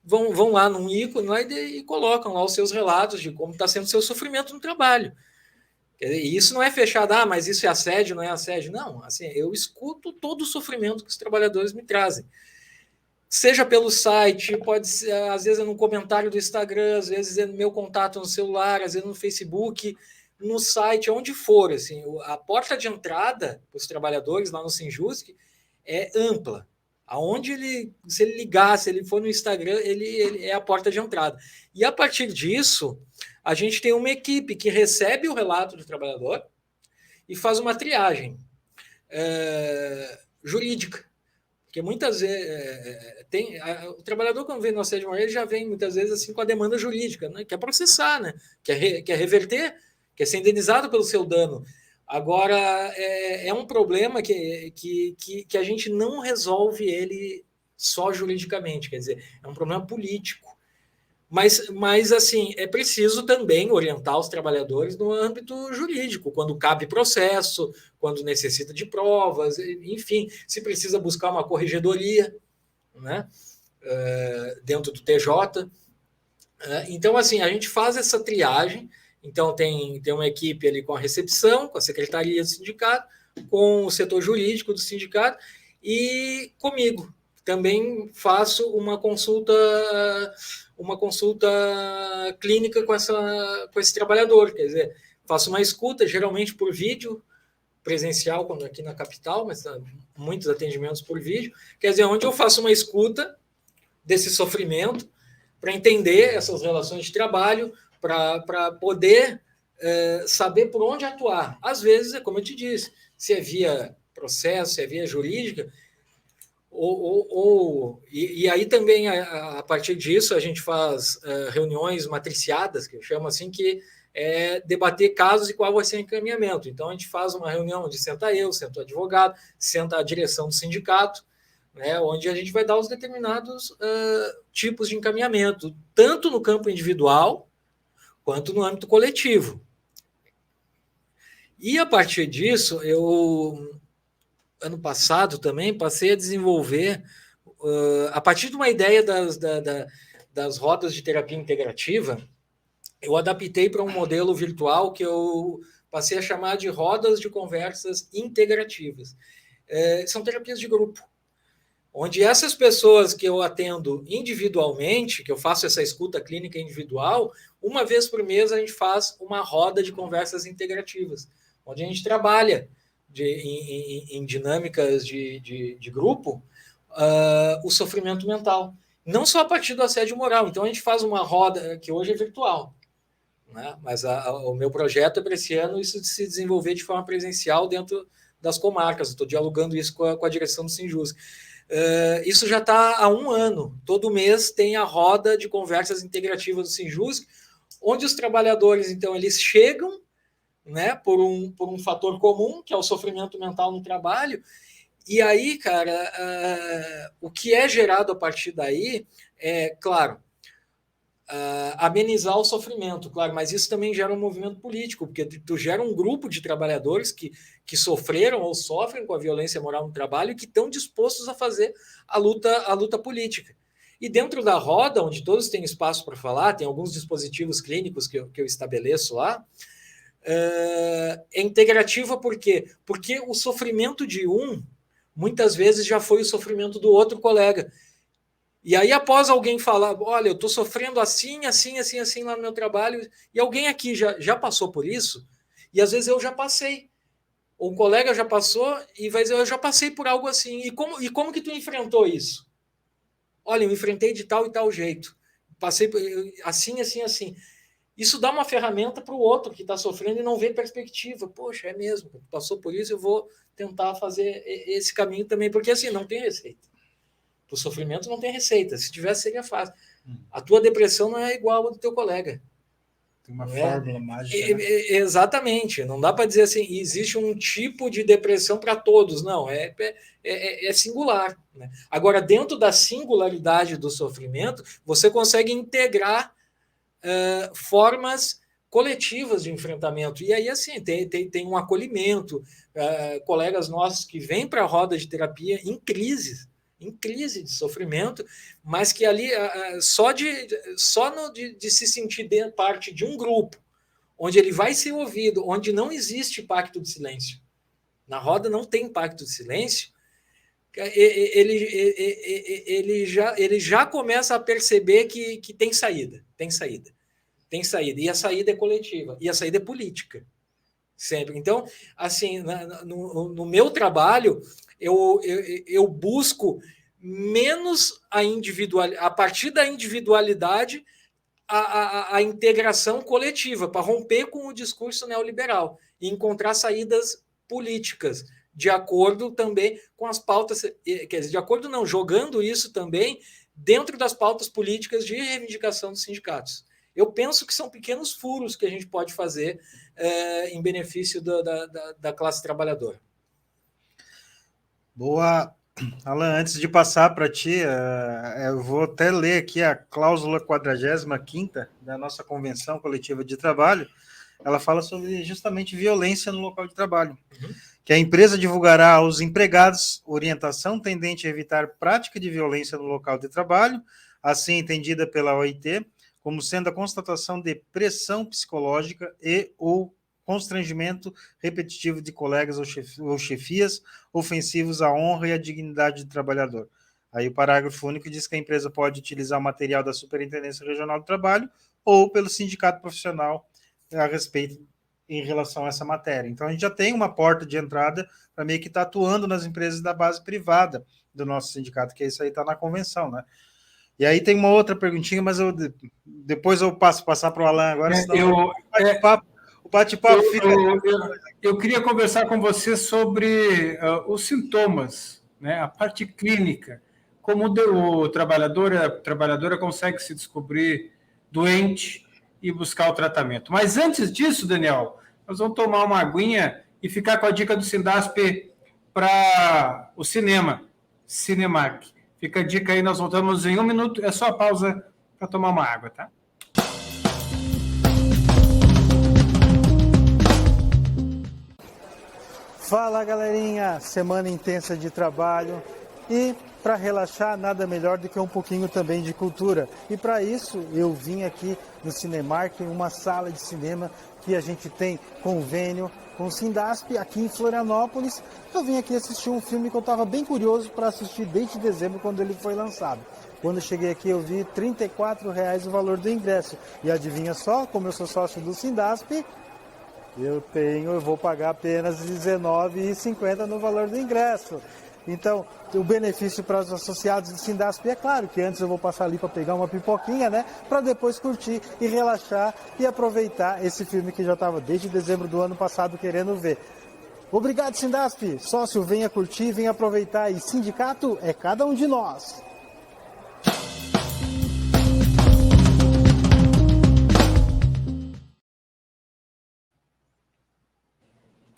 vão lá num ícone lá e colocam lá os seus relatos de como está sendo o seu sofrimento no trabalho. E isso não é fechado, mas isso é assédio, não é assédio. Não, assim, eu escuto todo o sofrimento que os trabalhadores me trazem. Seja pelo site, pode ser, às vezes é no comentário do Instagram, às vezes é no meu contato no celular, às vezes no Facebook, no site, onde for. Assim, a porta de entrada para os trabalhadores lá no Sinjusc é ampla. Se ele ligar, se ele for no Instagram, ele é a porta de entrada. E a partir disso, a gente tem uma equipe que recebe o relato do trabalhador e faz uma triagem jurídica. Porque muitas vezes o trabalhador, quando vem no assédio moral, ele já vem muitas vezes assim com a demanda jurídica, né? Quer processar, né? Quer reverter, quer ser indenizado pelo seu dano. Agora, é um problema que a gente não resolve ele só juridicamente, quer dizer, é um problema político. Mas assim, é preciso também orientar os trabalhadores no âmbito jurídico, quando cabe processo, quando necessita de provas, enfim, se precisa buscar uma corregedoria, né, dentro do TJ. Então, assim, a gente faz essa triagem. Então, tem uma equipe ali com a recepção, com a secretaria do sindicato, com o setor jurídico do sindicato e comigo. Também faço uma consulta clínica com esse trabalhador, quer dizer, faço uma escuta, geralmente por vídeo, presencial, quando aqui na capital, mas muitos atendimentos por vídeo, quer dizer, onde eu faço uma escuta desse sofrimento, para entender essas relações de trabalho, para poder saber por onde atuar. Às vezes, como eu te disse, se é via processo, se é via jurídica, e aí também, a partir disso, a gente faz reuniões matriciadas, que eu chamo assim, que é debater casos e qual vai ser o encaminhamento. Então, a gente faz uma reunião onde senta eu, senta o advogado, senta a direção do sindicato, né, onde a gente vai dar os determinados tipos de encaminhamento, tanto no campo individual, quanto no âmbito coletivo. E a partir disso, eu, ano passado também, passei a desenvolver, a partir de uma ideia das rodas de terapia integrativa, eu adaptei para um modelo virtual que eu passei a chamar de rodas de conversas integrativas. São terapias de grupo, onde essas pessoas que eu atendo individualmente, que eu faço essa escuta clínica individual, uma vez por mês a gente faz uma roda de conversas integrativas, onde a gente trabalha em dinâmicas de grupo o sofrimento mental. Não só a partir do assédio moral. Então a gente faz uma roda, que hoje é virtual, né? Mas o meu projeto é para esse ano isso de se desenvolver de forma presencial dentro das comarcas. Estou dialogando isso com a direção do Sinjusc. Isso já está há 1 ano. Todo mês tem a roda de conversas integrativas do Sinjusc, onde os trabalhadores, então, eles chegam, né, por um fator comum, que é o sofrimento mental no trabalho, e aí, cara, o que é gerado a partir daí é, claro, amenizar o sofrimento, claro, mas isso também gera um movimento político, porque tu gera um grupo de trabalhadores que sofreram ou sofrem com a violência moral no trabalho e que estão dispostos a fazer a luta política. E dentro da roda, onde todos têm espaço para falar, tem alguns dispositivos clínicos que eu estabeleço lá, é integrativa por quê? Porque o sofrimento de um, muitas vezes, já foi o sofrimento do outro colega. E aí, após alguém falar, olha, eu estou sofrendo assim, assim, assim, assim lá no meu trabalho, e alguém aqui já passou por isso, e às vezes eu já passei. Ou um colega já passou e vai dizer, eu já passei por algo assim. E como que tu enfrentou isso? Olha, eu enfrentei de tal e tal jeito. Passei assim, assim, assim. Isso dá uma ferramenta para o outro que está sofrendo e não vê perspectiva. Poxa, é mesmo, passou por isso, eu vou tentar fazer esse caminho também, porque assim, não tem receita. O sofrimento não tem receita. Se tivesse, seria fácil. A tua depressão não é igual a do teu colega. Tem uma fórmula mágica. Né? Exatamente. Não dá para dizer assim, existe um tipo de depressão para todos. Não, é singular. Né? Agora, dentro da singularidade do sofrimento, você consegue integrar formas coletivas de enfrentamento. E aí, assim, tem um acolhimento. Colegas nossos que vêm para a roda de terapia em crise de sofrimento, mas que ali, só de se sentir parte de um grupo, onde ele vai ser ouvido, onde não existe pacto de silêncio. Na roda não tem pacto de silêncio, ele já começa a perceber que tem saída. E a saída é coletiva, e a saída é política. Sempre. Então, assim, no meu trabalho, eu busco menos a partir da individualidade, a integração coletiva, para romper com o discurso neoliberal e encontrar saídas políticas, de acordo também com as pautas, quer dizer, de acordo não, jogando isso também dentro das pautas políticas de reivindicação dos sindicatos. Eu penso que são pequenos furos que a gente pode fazer em benefício da classe trabalhadora. Boa. Alan, antes de passar para ti, eu vou até ler aqui a cláusula 45ª da nossa Convenção Coletiva de Trabalho. Ela fala sobre justamente violência no local de trabalho. Que a empresa divulgará aos empregados orientação tendente a evitar prática de violência no local de trabalho, assim entendida pela OIT, como sendo a constatação de pressão psicológica ou constrangimento repetitivo de colegas ou chefias ofensivos à honra e à dignidade do trabalhador. Aí o parágrafo único diz que a empresa pode utilizar o material da Superintendência Regional do Trabalho ou pelo sindicato profissional a respeito em relação a essa matéria. Então, a gente já tem uma porta de entrada para meio que estar atuando nas empresas da base privada do nosso sindicato, que isso aí está na convenção, né? E aí tem uma outra perguntinha, mas depois eu passar para o Alan agora, senão o bate-papo fica... Eu queria conversar com você sobre os sintomas, né? A parte clínica, como o trabalhador, a trabalhadora consegue se descobrir doente e buscar o tratamento. Mas antes disso, Daniel, nós vamos tomar uma aguinha e ficar com a dica do Sindasp para o cinema, Cinemark. Fica a dica aí, nós voltamos em 1 minuto, é só a pausa para tomar uma água, tá? Fala, galerinha, semana intensa de trabalho e para relaxar nada melhor do que um pouquinho também de cultura. E para isso eu vim aqui no Cinemark, uma sala de cinema que a gente tem convênio com o Sindasp aqui em Florianópolis. Eu vim aqui assistir um filme que eu estava bem curioso para assistir desde dezembro, quando ele foi lançado. Quando eu cheguei aqui eu vi R$ 34,00 o valor do ingresso. E adivinha só, como eu sou sócio do Sindasp, eu vou pagar apenas R$ 19,50 no valor do ingresso. Então, o benefício para os associados do Sindasp é claro que antes eu vou passar ali para pegar uma pipoquinha, né? Para depois curtir e relaxar e aproveitar esse filme que já estava desde dezembro do ano passado querendo ver. Obrigado, Sindasp! Sócio, venha curtir, venha aproveitar. E sindicato é cada um de nós.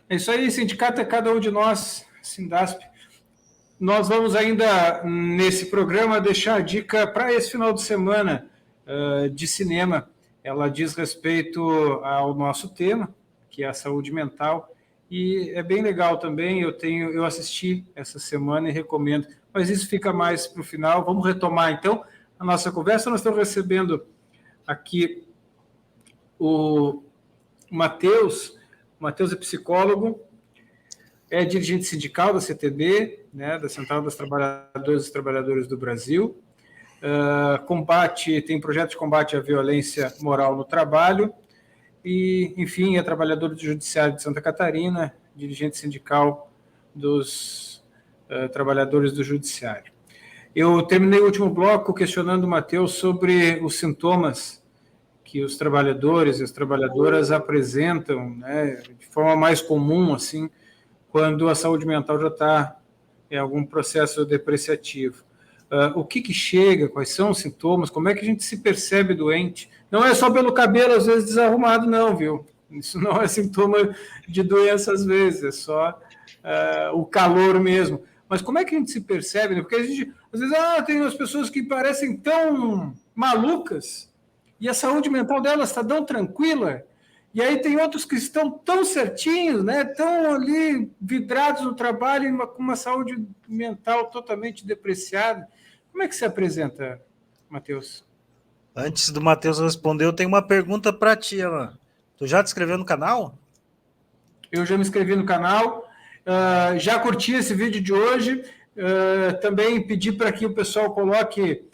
É isso aí, sindicato é cada um de nós, Sindasp. Nós vamos ainda, nesse programa, deixar a dica para esse final de semana de cinema. Ela diz respeito ao nosso tema, que é a saúde mental, e é bem legal também. Eu assisti essa semana e recomendo, mas isso fica mais para o final. Vamos retomar, então, a nossa conversa. Nós estamos recebendo aqui o Matheus. O Matheus é psicólogo, é dirigente sindical da CTB, né, da Central dos Trabalhadores e Trabalhadoras do Brasil, tem projeto de combate à violência moral no trabalho e, enfim, é trabalhador do Judiciário de Santa Catarina, dirigente sindical dos trabalhadores do Judiciário. Eu terminei o último bloco questionando o Matheus sobre os sintomas que os trabalhadores e as trabalhadoras apresentam, né, de forma mais comum, assim, quando a saúde mental já está em algum processo depreciativo. O que chega, quais são os sintomas, como é que a gente se percebe doente? Não é só pelo cabelo, às vezes, desarrumado, não, viu? Isso não é sintoma de doença, às vezes, é só o calor mesmo. Mas como é que a gente se percebe? Né? Porque a gente, às vezes, tem umas pessoas que parecem tão malucas e a saúde mental delas está tão tranquila. E aí tem outros que estão tão certinhos, né? Tão ali vidrados no trabalho com uma saúde mental totalmente depreciada. Como é que se apresenta, Matheus? Antes do Matheus responder, eu tenho uma pergunta para ti, Alan. Tu já te inscreveu no canal? Eu já me inscrevi no canal, já curti esse vídeo de hoje, também pedi para que o pessoal coloque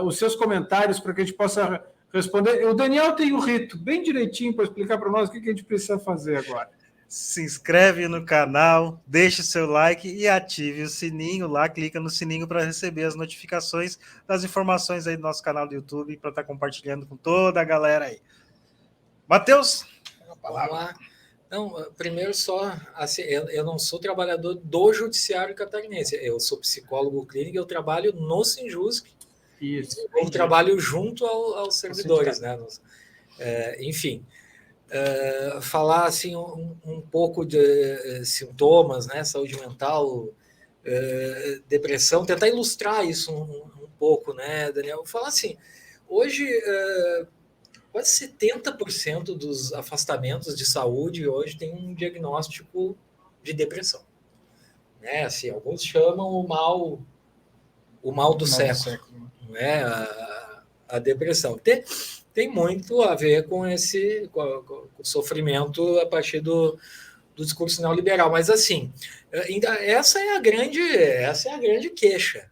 os seus comentários para que a gente possa responder. O Daniel tem o rito bem direitinho para explicar para nós o que a gente precisa fazer agora. Se inscreve no canal, deixe seu like e ative o sininho lá, clica no sininho para receber as notificações das informações aí do nosso canal do YouTube, para estar compartilhando com toda a galera aí. Matheus, vamos lá. Não, primeiro só, assim, eu não sou trabalhador do Judiciário Catarinense, eu sou psicólogo clínico, eu trabalho no Sinjusc. Isso. Eu trabalho junto aos servidores, né? Enfim, falar assim um pouco de sintomas, né? Saúde mental, depressão, tentar ilustrar isso um pouco, né, Daniel? Falar assim, hoje quase 70% dos afastamentos de saúde hoje tem um diagnóstico de depressão, né? Assim, alguns chamam o mal do século. Né, a depressão. Tem muito a ver com com o sofrimento a partir do discurso neoliberal, mas assim, essa é a grande queixa,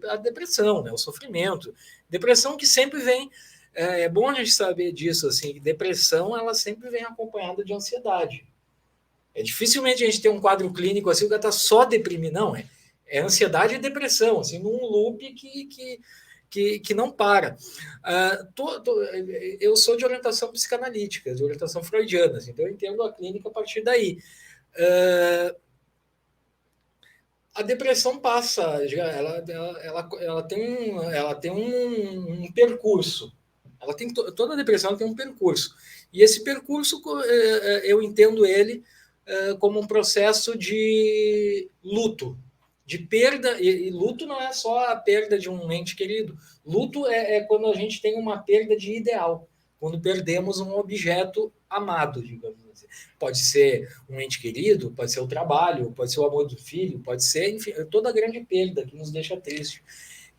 a depressão, né, o sofrimento. Depressão que sempre vem, é bom a gente saber disso, assim, depressão ela sempre vem acompanhada de ansiedade. Dificilmente a gente tem um quadro clínico assim, o cara está só deprimido, não, é ansiedade e depressão, assim, num loop que não para. Eu sou de orientação psicanalítica, de orientação freudiana, assim, então eu entendo a clínica a partir daí. A depressão passa, ela tem um percurso. Toda a depressão tem um percurso. E esse percurso, eu entendo ele como um processo de luto, de perda, e luto não é só a perda de um ente querido, luto é quando a gente tem uma perda de ideal, quando perdemos um objeto amado, digamos assim. Pode ser um ente querido, pode ser o trabalho, pode ser o amor do filho, pode ser, enfim, toda grande perda que nos deixa triste.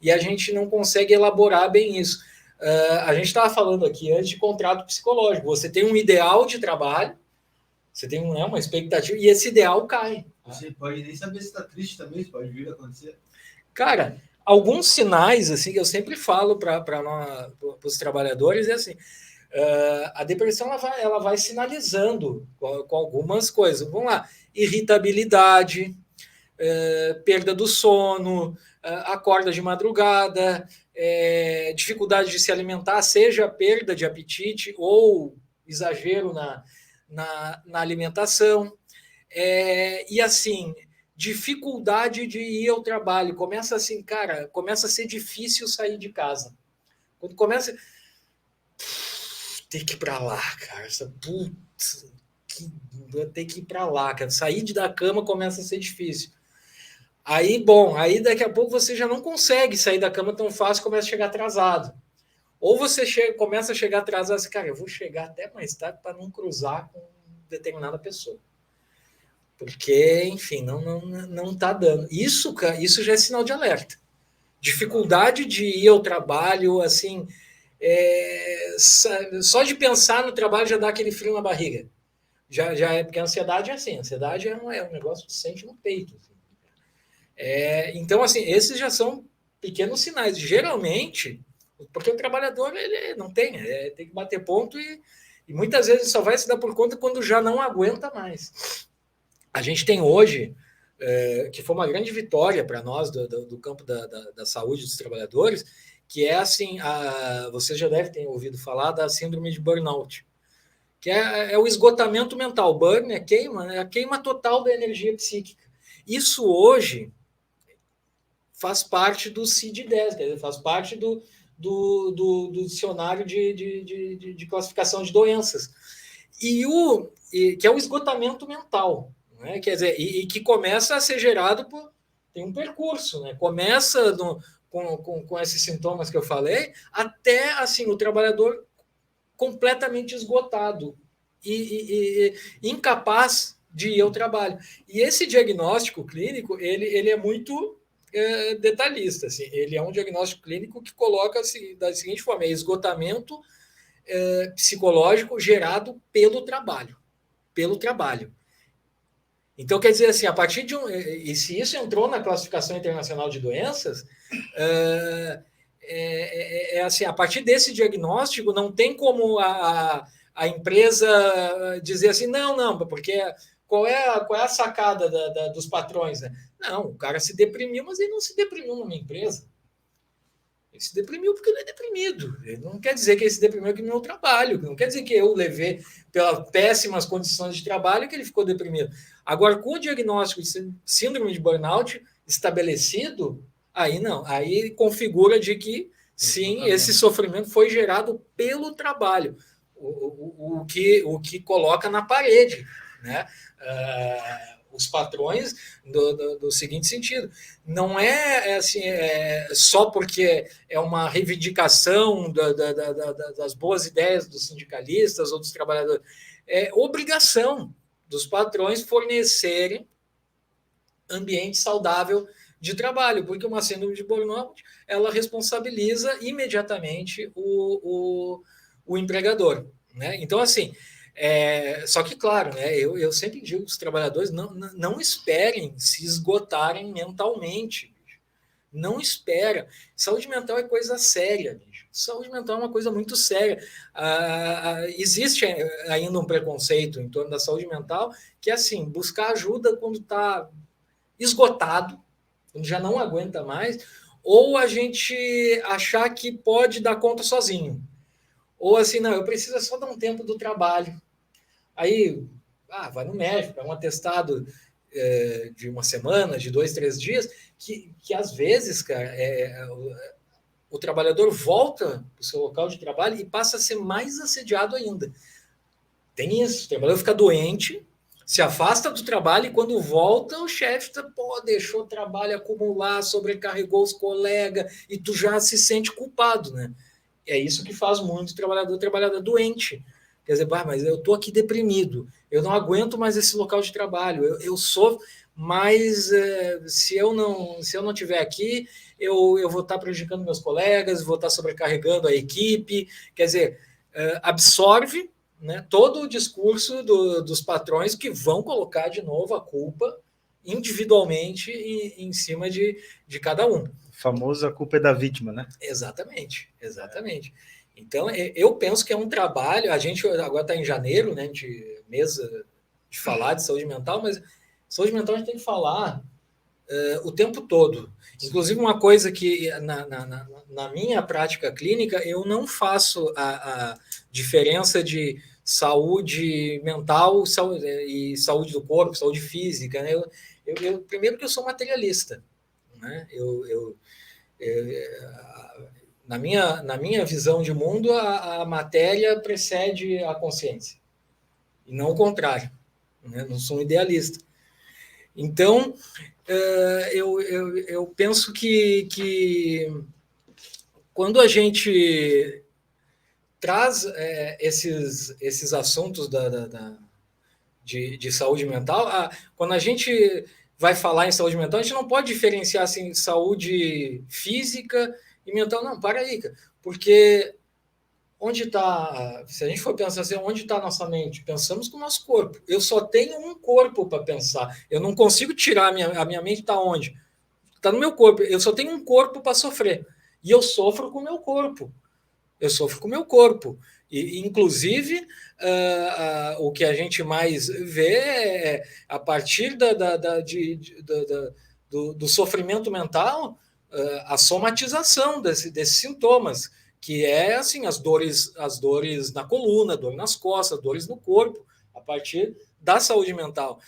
E a gente não consegue elaborar bem isso. A gente estava falando aqui antes de contrato psicológico. Você tem um ideal de trabalho, você tem uma expectativa, e esse ideal cai. Você pode nem saber se está triste também, isso pode vir a acontecer. Cara, alguns sinais assim que eu sempre falo para os trabalhadores é assim: a depressão ela vai sinalizando com algumas coisas. Vamos lá, irritabilidade, perda do sono, acorda de madrugada, dificuldade de se alimentar, seja perda de apetite ou exagero na alimentação. E assim, dificuldade de ir ao trabalho. Começa assim, cara, começa a ser difícil sair de casa. Quando começa. Tem que ir para lá, cara. Putz, tem que ir para lá, cara. Sair da cama começa a ser difícil. Aí, bom, aí daqui a pouco você já não consegue sair da cama tão fácil, começa a chegar atrasado. Ou você começa a chegar atrasado assim, cara, eu vou chegar até mais tarde para não cruzar com determinada pessoa. Porque, enfim, não tá dando. Isso já é sinal de alerta. Dificuldade de ir ao trabalho, assim, só de pensar no trabalho já dá aquele frio na barriga. Já é, porque a ansiedade é assim, a ansiedade é um negócio que se sente no peito. Assim. Então, assim, esses já são pequenos sinais. Geralmente, porque o trabalhador ele não tem que bater ponto e muitas vezes só vai se dar por conta quando já não aguenta mais. A gente tem hoje, que foi uma grande vitória para nós do campo da saúde dos trabalhadores, que é assim, você já deve ter ouvido falar da síndrome de burnout, que é o esgotamento mental. Burn é queima, né? A queima total da energia psíquica. Isso hoje faz parte do CID-10, quer dizer, faz parte do dicionário de classificação de doenças. Que é o esgotamento mental. Né? Quer dizer, e que começa a ser gerado tem um percurso, né? Começa com esses sintomas que eu falei, até assim o trabalhador completamente esgotado e incapaz de ir ao trabalho. E esse diagnóstico clínico ele é muito detalhista. Assim, ele é um diagnóstico clínico que coloca assim, da seguinte forma: esgotamento psicológico gerado pelo trabalho. Então, quer dizer assim, a partir de e se isso entrou na classificação internacional de doenças, assim, a partir desse diagnóstico, não tem como a empresa dizer assim, não, porque qual é a sacada dos patrões? Né? Não, o cara se deprimiu, mas ele não se deprimiu numa empresa. Ele se deprimiu porque ele é deprimido. Ele não quer dizer que ele se deprimiu aqui no meu trabalho. Não quer dizer que eu levei pelas péssimas condições de trabalho que ele ficou deprimido. Agora, com o diagnóstico de síndrome de burnout estabelecido, aí não. Aí configura de que, sim, esse sofrimento foi gerado pelo trabalho. O que coloca na parede, né? Os patrões do seguinte sentido. Não assim, só porque é uma reivindicação das boas ideias dos sindicalistas ou dos trabalhadores. É obrigação dos patrões fornecerem ambiente saudável de trabalho, porque uma síndrome de burnout ela responsabiliza imediatamente o empregador. Né? Então, assim, só que, claro, né, eu sempre digo que os trabalhadores não esperem se esgotarem mentalmente. Bicho. Não espera. Saúde mental é coisa séria. Bicho. Saúde mental é uma coisa muito séria. Existe ainda um preconceito em torno da saúde mental que é assim, buscar ajuda quando está esgotado, quando já não aguenta mais, ou a gente achar que pode dar conta sozinho. Ou assim, não, eu preciso só dar um tempo do trabalho. Aí, vai no médico, é um atestado de uma semana, de 2, 3 dias, que às vezes, cara, o trabalhador volta para o seu local de trabalho e passa a ser mais assediado ainda. Tem isso, o trabalhador fica doente, se afasta do trabalho e quando volta, o chefe deixou o trabalho acumular, sobrecarregou os colegas e tu já se sente culpado, né? é isso que faz muito o trabalhador doente. Quer dizer, mas eu estou aqui deprimido, eu não aguento mais esse local de trabalho, eu sou, mas se eu não estiver aqui, eu vou estar prejudicando meus colegas, vou estar sobrecarregando a equipe. Quer dizer, absorve, né, todo o discurso dos patrões que vão colocar de novo a culpa individualmente em cima de cada um. O famoso a culpa é da vítima, né? Exatamente. Então, eu penso que é um trabalho, a gente agora está em janeiro, né, mês de falar de saúde mental, mas saúde mental a gente tem que falar o tempo todo. Inclusive, uma coisa que na minha prática clínica, eu não faço a diferença de saúde mental e saúde do corpo, saúde física, né? Primeiro que eu sou materialista, né? Na minha visão de mundo, a matéria precede a consciência, e não o contrário, né? Não sou um idealista. Então, eu penso que quando a gente traz esses assuntos de saúde mental, quando a gente vai falar em saúde mental, a gente não pode diferenciar assim, saúde física e mental. Não, para aí, cara. Porque onde está, se a gente for pensar assim, onde está a nossa mente? Pensamos com o nosso corpo. Eu só tenho um corpo para pensar. Eu não consigo tirar a minha mente. Está onde? Está no meu corpo. Eu só tenho um corpo para sofrer. E eu sofro com o meu corpo. E, inclusive, o que a gente mais vê é, a partir do sofrimento mental, a somatização desses sintomas, que é assim, as dores na coluna, dor nas costas, dores no corpo, a partir da saúde mental.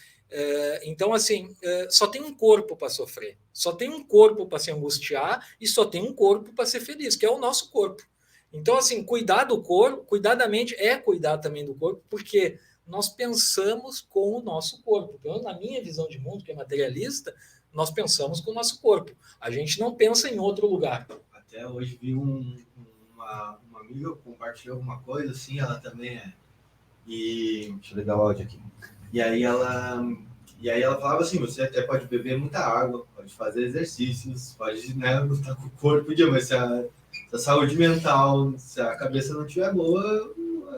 Então, assim, só tem um corpo para sofrer, só tem um corpo para se angustiar e só tem um corpo para ser feliz, que é o nosso corpo. Então, assim, cuidar do corpo, cuidar da mente é cuidar também do corpo, porque nós pensamos com o nosso corpo. Então, na minha visão de mundo, que é materialista, nós pensamos com o nosso corpo. A gente não pensa em outro lugar. Até hoje vi uma amiga compartilhou alguma coisa, assim, ela também é. E deixa eu ligar o áudio aqui. E aí ela falava assim, você até pode beber muita água, pode fazer exercícios, pode, né, lutar com o corpo, mas se a saúde mental, se a cabeça não estiver boa,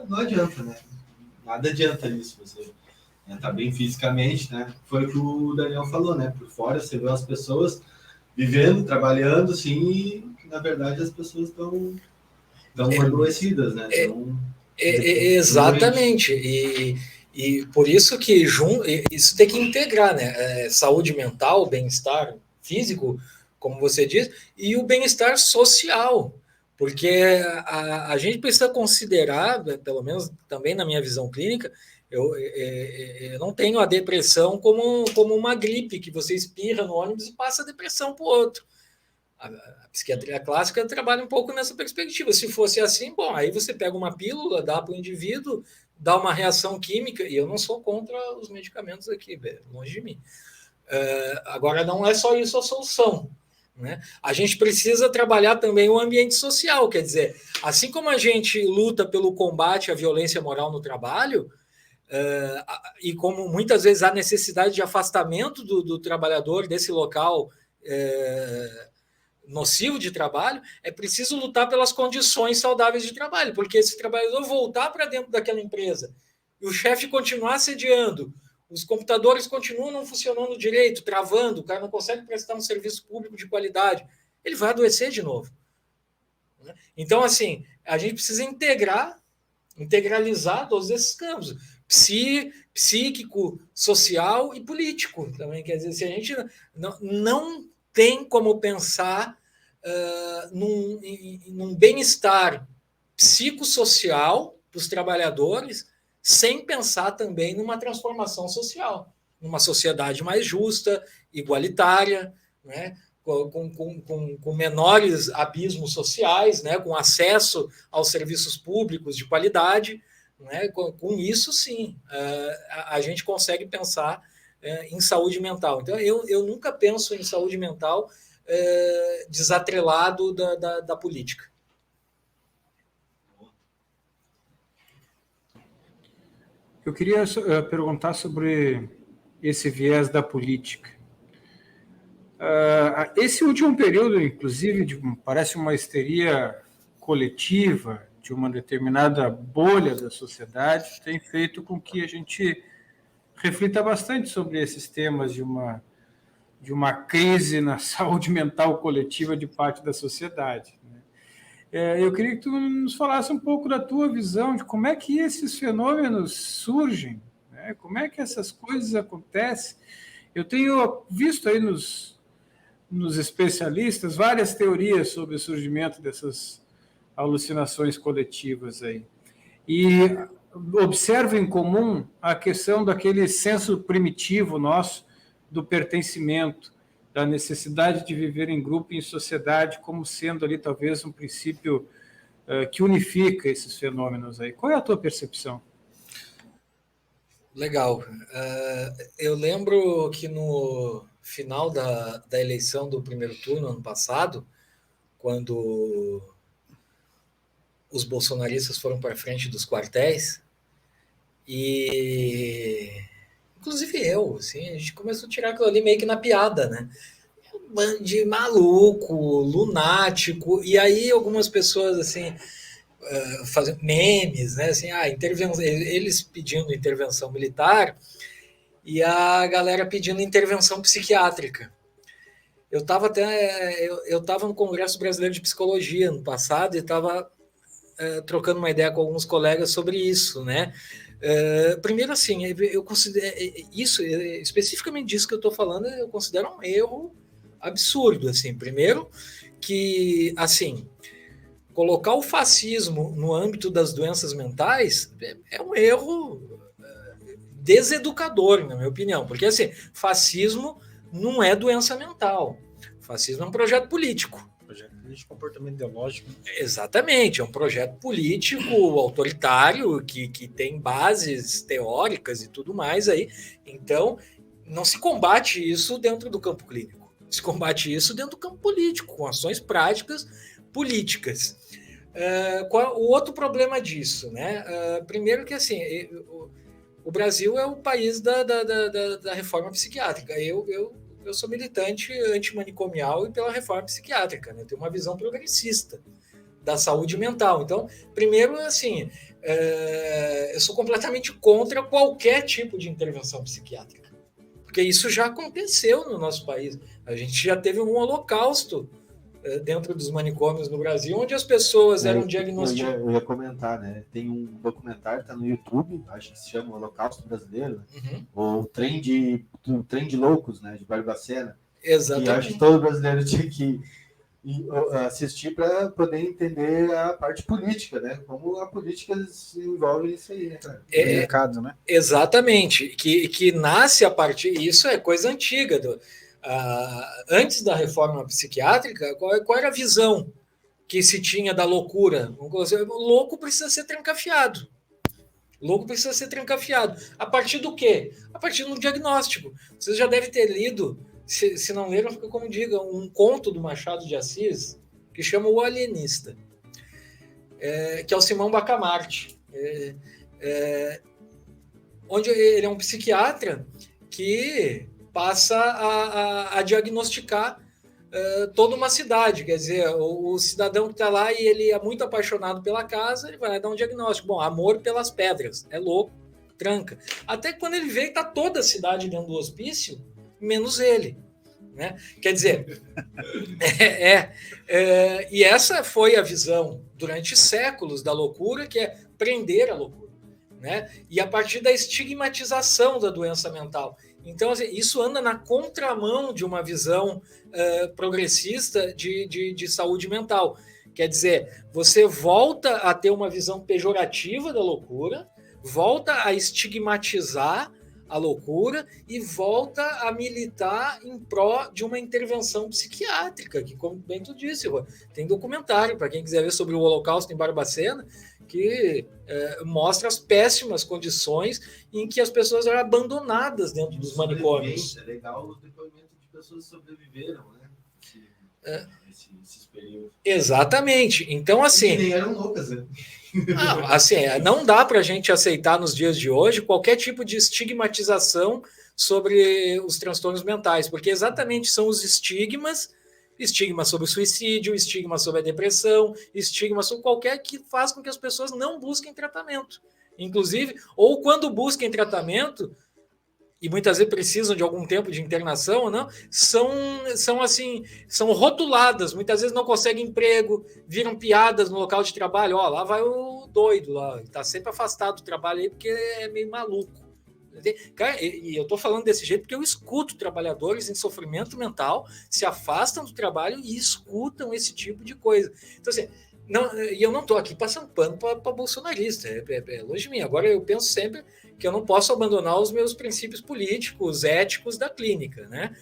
não adianta, né? Nada adianta isso, você tá bem fisicamente, né? Foi o que o Daniel falou, né? Por fora você vê as pessoas vivendo, trabalhando, assim, e na verdade as pessoas estão adoecidas, né? Exatamente. E por isso que isso tem que integrar, né? Saúde mental, bem-estar físico, como você diz, e o bem-estar social. Porque a gente precisa considerar, pelo menos também na minha visão clínica, eu não tenho a depressão como uma gripe, que você espirra no ônibus e passa a depressão para o outro. A psiquiatria clássica trabalha um pouco nessa perspectiva. Se fosse assim, bom, aí você pega uma pílula, dá para o indivíduo, dá uma reação química, e eu não sou contra os medicamentos aqui, longe de mim. Agora, não é só isso a solução, né? A gente precisa trabalhar também o ambiente social, quer dizer, assim como a gente luta pelo combate à violência moral no trabalho, e como muitas vezes há necessidade de afastamento do trabalhador desse local nocivo de trabalho, é preciso lutar pelas condições saudáveis de trabalho, porque esse trabalhador voltar para dentro daquela empresa e o chefe continuar assediando, os computadores continuam não funcionando direito, travando, o cara não consegue prestar um serviço público de qualidade, ele vai adoecer de novo. Então, assim, a gente precisa integralizar todos esses campos, psíquico, social e político também. Quer dizer, se a gente não tem como pensar num bem-estar psicossocial para os trabalhadores, sem pensar também numa transformação social, numa sociedade mais justa, igualitária, né? Com menores abismos sociais, né? Com acesso aos serviços públicos de qualidade, né? Com isso, sim, a gente consegue pensar em saúde mental. Então, eu nunca penso em saúde mental desatrelado da política. Eu queria perguntar sobre esse viés da política. Esse último período, inclusive, parece uma histeria coletiva de uma determinada bolha da sociedade, tem feito com que a gente reflita bastante sobre esses temas de uma crise na saúde mental coletiva de parte da sociedade. Eu queria que tu nos falasse um pouco da tua visão de como é que esses fenômenos surgem, né? Como é que essas coisas acontecem. Eu tenho visto aí nos especialistas várias teorias sobre o surgimento dessas alucinações coletivas aí. E observo em comum a questão daquele senso primitivo nosso do pertencimento, da necessidade de viver em grupo e em sociedade, como sendo ali talvez um princípio que unifica esses fenômenos aí. Qual é a tua percepção? Legal. Eu lembro que no final da eleição do primeiro turno, ano passado, quando os bolsonaristas foram para frente dos quartéis, e inclusive eu, assim, a gente começou a tirar aquilo ali meio que na piada, né? Um bando de maluco, lunático, e aí algumas pessoas, assim, fazendo memes, né? Assim, eles pedindo intervenção militar e a galera pedindo intervenção psiquiátrica. Eu estava no Congresso Brasileiro de Psicologia no passado e estava trocando uma ideia com alguns colegas sobre isso, né? Primeiro, assim, eu considero isso, especificamente disso que eu estou falando, eu considero um erro absurdo, assim. Primeiro, que, assim, colocar o fascismo no âmbito das doenças mentais é um erro deseducador, na minha opinião, porque, assim, fascismo não é doença mental. Fascismo é um projeto político. Projeto político, comportamento ideológico. Exatamente, é um projeto político autoritário que tem bases teóricas e tudo mais aí. Então, não se combate isso dentro do campo clínico. Se combate isso dentro do campo político, com ações práticas políticas. Qual o outro problema disso, né? Primeiro que, assim, o Brasil é o país da reforma psiquiátrica. Eu sou militante antimanicomial e pela reforma psiquiátrica, né? Eu tenho uma visão progressista da saúde mental. Então, primeiro, assim, eu sou completamente contra qualquer tipo de intervenção psiquiátrica, porque isso já aconteceu no nosso país. A gente já teve um holocausto dentro dos manicômios no Brasil, onde as pessoas eram diagnosticadas. Eu ia comentar, né? Tem um documentário, tá no YouTube, acho que se chama Holocausto Brasileiro, ou o Trem de Loucos, né? De Barbacena. Exatamente. E acho que todo brasileiro tinha que assistir para poder entender a parte política, né? Como a política se envolve nisso aí, né, cara? Mercado, né? Exatamente. Que nasce a partir. Isso é coisa antiga. Antes da reforma psiquiátrica, qual era a visão que se tinha da loucura? O louco precisa ser trancafiado. Louco precisa ser trancafiado. A partir do quê? A partir do diagnóstico. Vocês já devem ter lido, se não leram, fica como diga, um conto do Machado de Assis que chama O Alienista, que é o Simão Bacamarte, onde ele é um psiquiatra que passa a diagnosticar toda uma cidade. Quer dizer, o cidadão que está lá e ele é muito apaixonado pela casa, ele vai dar um diagnóstico. Bom, amor pelas pedras, é louco, tranca. Até que quando ele vê que está toda a cidade dentro do hospício, menos ele. Né? Quer dizer, e essa foi a visão durante séculos da loucura, que é prender a loucura. Né? E a partir da estigmatização da doença mental. Então, assim, isso anda na contramão de uma visão progressista de saúde mental. Quer dizer, você volta a ter uma visão pejorativa da loucura, volta a estigmatizar a loucura e volta a militar em pró de uma intervenção psiquiátrica, que, como bem tu disse, tem documentário, para quem quiser ver sobre o Holocausto em Barbacena, que mostra as péssimas condições em que as pessoas eram abandonadas dentro dos manicômios. É legal os depoimentos de pessoas que sobreviveram, né? Esses períodos. Exatamente. Então, assim... Que nem eram loucas, né? Assim, não dá para a gente aceitar nos dias de hoje qualquer tipo de estigmatização sobre os transtornos mentais, porque exatamente são os estigma sobre o suicídio, estigma sobre a depressão, estigma sobre qualquer que faz com que as pessoas não busquem tratamento. Inclusive, ou quando busquem tratamento, e muitas vezes precisam de algum tempo de internação ou não, são rotuladas, muitas vezes não conseguem emprego, viram piadas no local de trabalho, ó, lá vai o doido, lá, está sempre afastado do trabalho aí porque é meio maluco. Cara, e eu estou falando desse jeito porque eu escuto trabalhadores em sofrimento mental se afastam do trabalho e escutam esse tipo de coisa. Então, assim, e eu não estou aqui passando pano para bolsonarista, é longe de mim. Agora eu penso sempre que eu não posso abandonar os meus princípios políticos, éticos da clínica, né?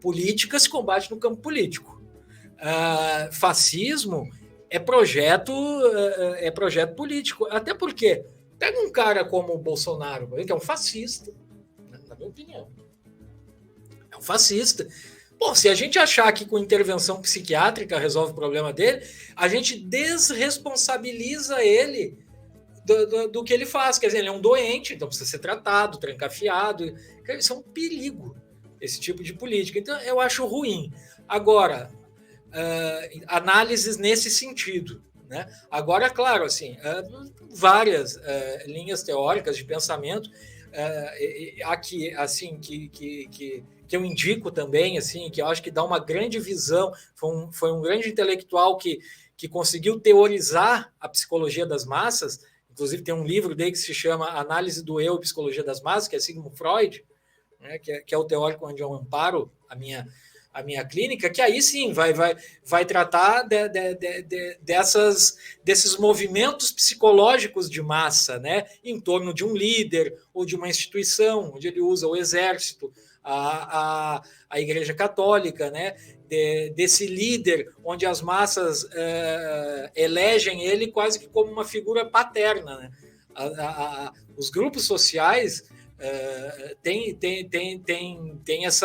Política se combate no campo político. Fascismo é projeto político. Até porque pega um cara como o Bolsonaro, que é um fascista, na minha opinião. É um fascista. Bom, se a gente achar que com intervenção psiquiátrica resolve o problema dele, a gente desresponsabiliza ele do que ele faz. Quer dizer, ele é um doente, então precisa ser tratado, trancafiado. Isso é um perigo, esse tipo de política. Então, eu acho ruim. Agora, análises nesse sentido. Né? Agora, claro, assim, várias linhas teóricas de pensamento aqui, assim, que eu indico também, assim, que eu acho que dá uma grande visão, foi um grande intelectual que conseguiu teorizar a psicologia das massas. Inclusive tem um livro dele que se chama Análise do Eu e Psicologia das Massas, que é Sigmund Freud, né, que é o teórico onde eu amparo a minha clínica, que aí sim vai tratar desses movimentos psicológicos de massa, né, em torno de um líder ou de uma instituição, onde ele usa o exército, a Igreja Católica, né, desse líder, onde as massas elegem ele quase que como uma figura paterna. Né? Os grupos sociais tem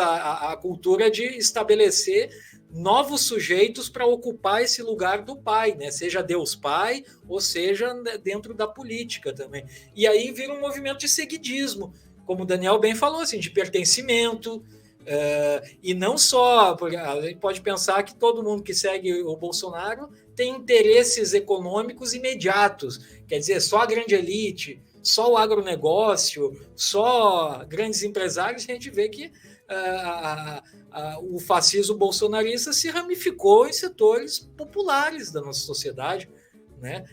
a cultura de estabelecer novos sujeitos para ocupar esse lugar do pai, né? Seja Deus pai, ou seja dentro da política também. E aí vira um movimento de seguidismo, como o Daniel bem falou, assim, de pertencimento. E não só, porque a gente pode pensar que todo mundo que segue o Bolsonaro tem interesses econômicos imediatos, quer dizer, só a grande elite, só o agronegócio, só grandes empresários. A gente vê que o fascismo bolsonarista se ramificou em setores populares da nossa sociedade, né?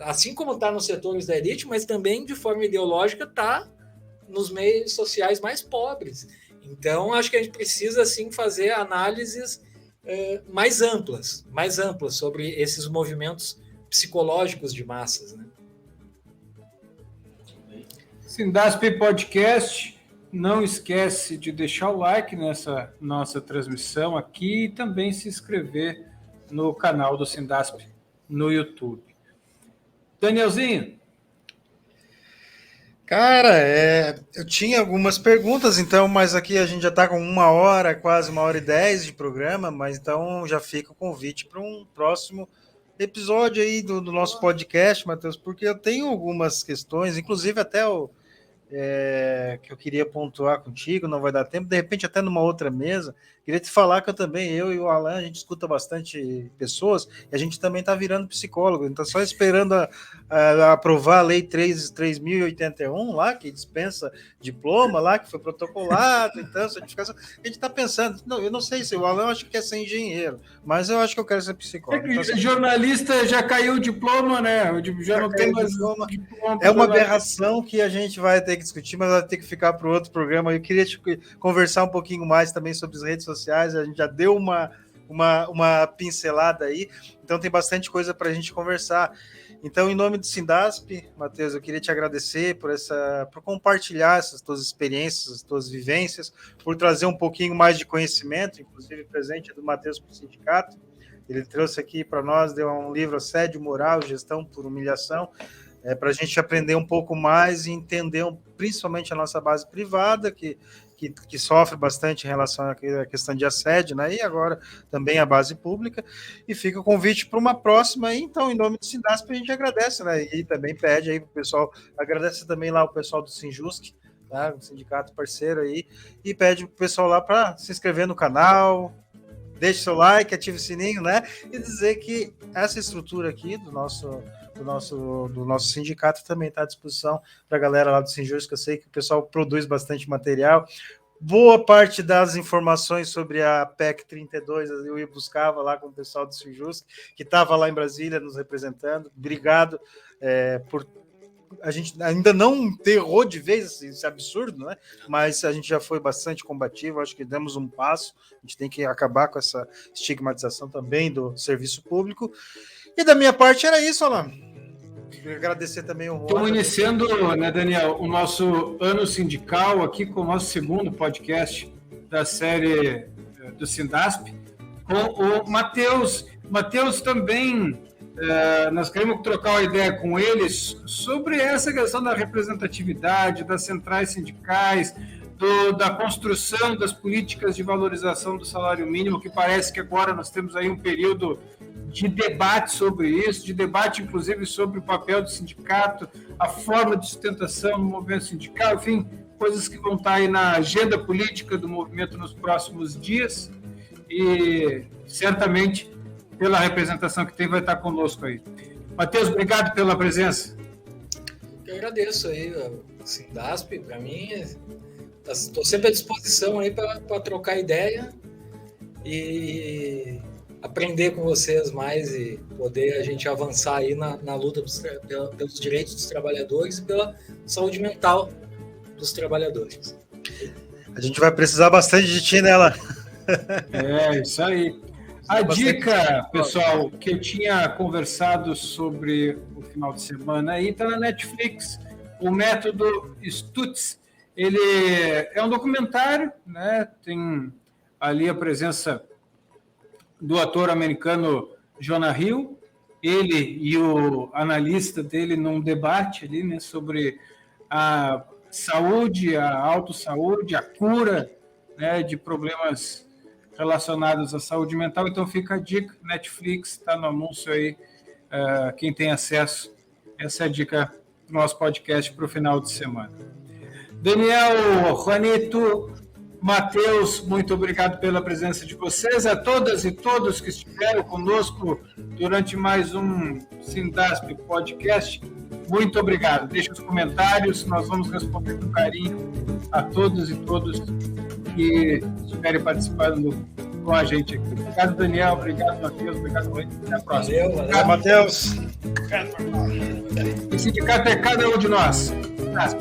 Assim como está nos setores da elite, mas também de forma ideológica está nos meios sociais mais pobres. Então, acho que a gente precisa, sim, fazer análises mais amplas sobre esses movimentos psicológicos de massas. Né? Sindasp Podcast, não esquece de deixar o like nessa nossa transmissão aqui e também se inscrever no canal do Sindasp no YouTube. Danielzinho? Cara, eu tinha algumas perguntas, então, mas aqui a gente já está com 1 hora, quase 1h10 de programa, mas então já fica o convite para um próximo episódio aí do nosso podcast, Matheus, porque eu tenho algumas questões, inclusive até que eu queria pontuar contigo, não vai dar tempo, de repente até numa outra mesa. Queria te falar que eu e o Alan, a gente escuta bastante pessoas e a gente também está virando psicólogo, então só esperando aprovar a lei 3.081 lá, que dispensa diploma lá, que foi protocolado, então certificação. A gente está pensando, eu não sei se o Alan acho que quer ser engenheiro, mas eu acho que eu quero ser psicólogo. Então, jornalista já caiu o diploma, né? Já não tem mais diploma. É uma aberração que a gente vai ter que discutir, mas vai ter que ficar para o outro programa. Eu queria conversar um pouquinho mais também sobre as redes sociais, a gente já deu uma pincelada aí, então tem bastante coisa para a gente conversar. Então, em nome do Sindasp, Matheus, eu queria te agradecer por compartilhar essas tuas experiências, as tuas vivências, por trazer um pouquinho mais de conhecimento, inclusive presente do Matheus para o sindicato. Ele trouxe aqui para nós, deu um livro Assédio Moral, Gestão por Humilhação, para a gente aprender um pouco mais e entender principalmente a nossa base privada, que que sofre bastante em relação à questão de assédio, né? E agora também a base pública. E fica o convite para uma próxima aí, então, em nome do Sindasp, a gente agradece, né? E também pede aí para o pessoal, agradece também lá o pessoal do Sinjusc, tá? O sindicato parceiro aí, e pede para o pessoal lá para se inscrever no canal, deixe seu like, ative o sininho, né? E dizer que essa estrutura aqui do nosso sindicato também está à disposição para a galera lá do Sinjusc, que eu sei que o pessoal produz bastante material. Boa parte das informações sobre a PEC 32 eu ia buscava lá com o pessoal do Sinjusc, que estava lá em Brasília nos representando. Obrigado por... A gente ainda não enterrou de vez esse absurdo, né? Mas a gente já foi bastante combativo, acho que demos um passo. A gente tem que acabar com essa estigmatização também do serviço público. E da minha parte era isso, Alain. Agradecer também o Juan. Estamos iniciando, né, Daniel, o nosso ano sindical aqui com o nosso segundo podcast da série do Sindasp, com o Matheus. Matheus também, nós queremos trocar uma ideia com eles sobre essa questão da representatividade, das centrais sindicais, da construção das políticas de valorização do salário mínimo, que parece que agora nós temos aí um período de debate sobre isso, de debate inclusive sobre o papel do sindicato, a forma de sustentação do movimento sindical, enfim, coisas que vão estar aí na agenda política do movimento nos próximos dias, e certamente pela representação que tem vai estar conosco aí. Matheus, obrigado pela presença. Eu agradeço aí o Sindasp, para mim, estou sempre à disposição aí para trocar ideia e aprender com vocês mais e poder a gente avançar aí na luta pelos direitos dos trabalhadores e pela saúde mental dos trabalhadores. A gente vai precisar bastante de ti nela. Isso aí. A dica, pessoal, que eu tinha conversado sobre o final de semana aí está na Netflix, o Método Stutz. Ele é um documentário, né? Tem ali a presença do ator americano Jonah Hill, ele e o analista dele num debate ali, né, sobre a saúde, a autossaúde, a cura, né, de problemas relacionados à saúde mental. Então fica a dica, Netflix, está no anúncio aí, quem tem acesso, essa é a dica do nosso podcast para o final de semana. Daniel, Juanito, Matheus, muito obrigado pela presença de vocês, a todas e todos que estiveram conosco durante mais um Sindasp Podcast, muito obrigado. Deixe os comentários, nós vamos responder com carinho a todos e todos que estiverem participando com a gente aqui. Obrigado, Daniel, obrigado, Matheus, obrigado, Luiz, até a próxima. Valeu, Matheus. O sindicato é cada um de nós. Sindasp.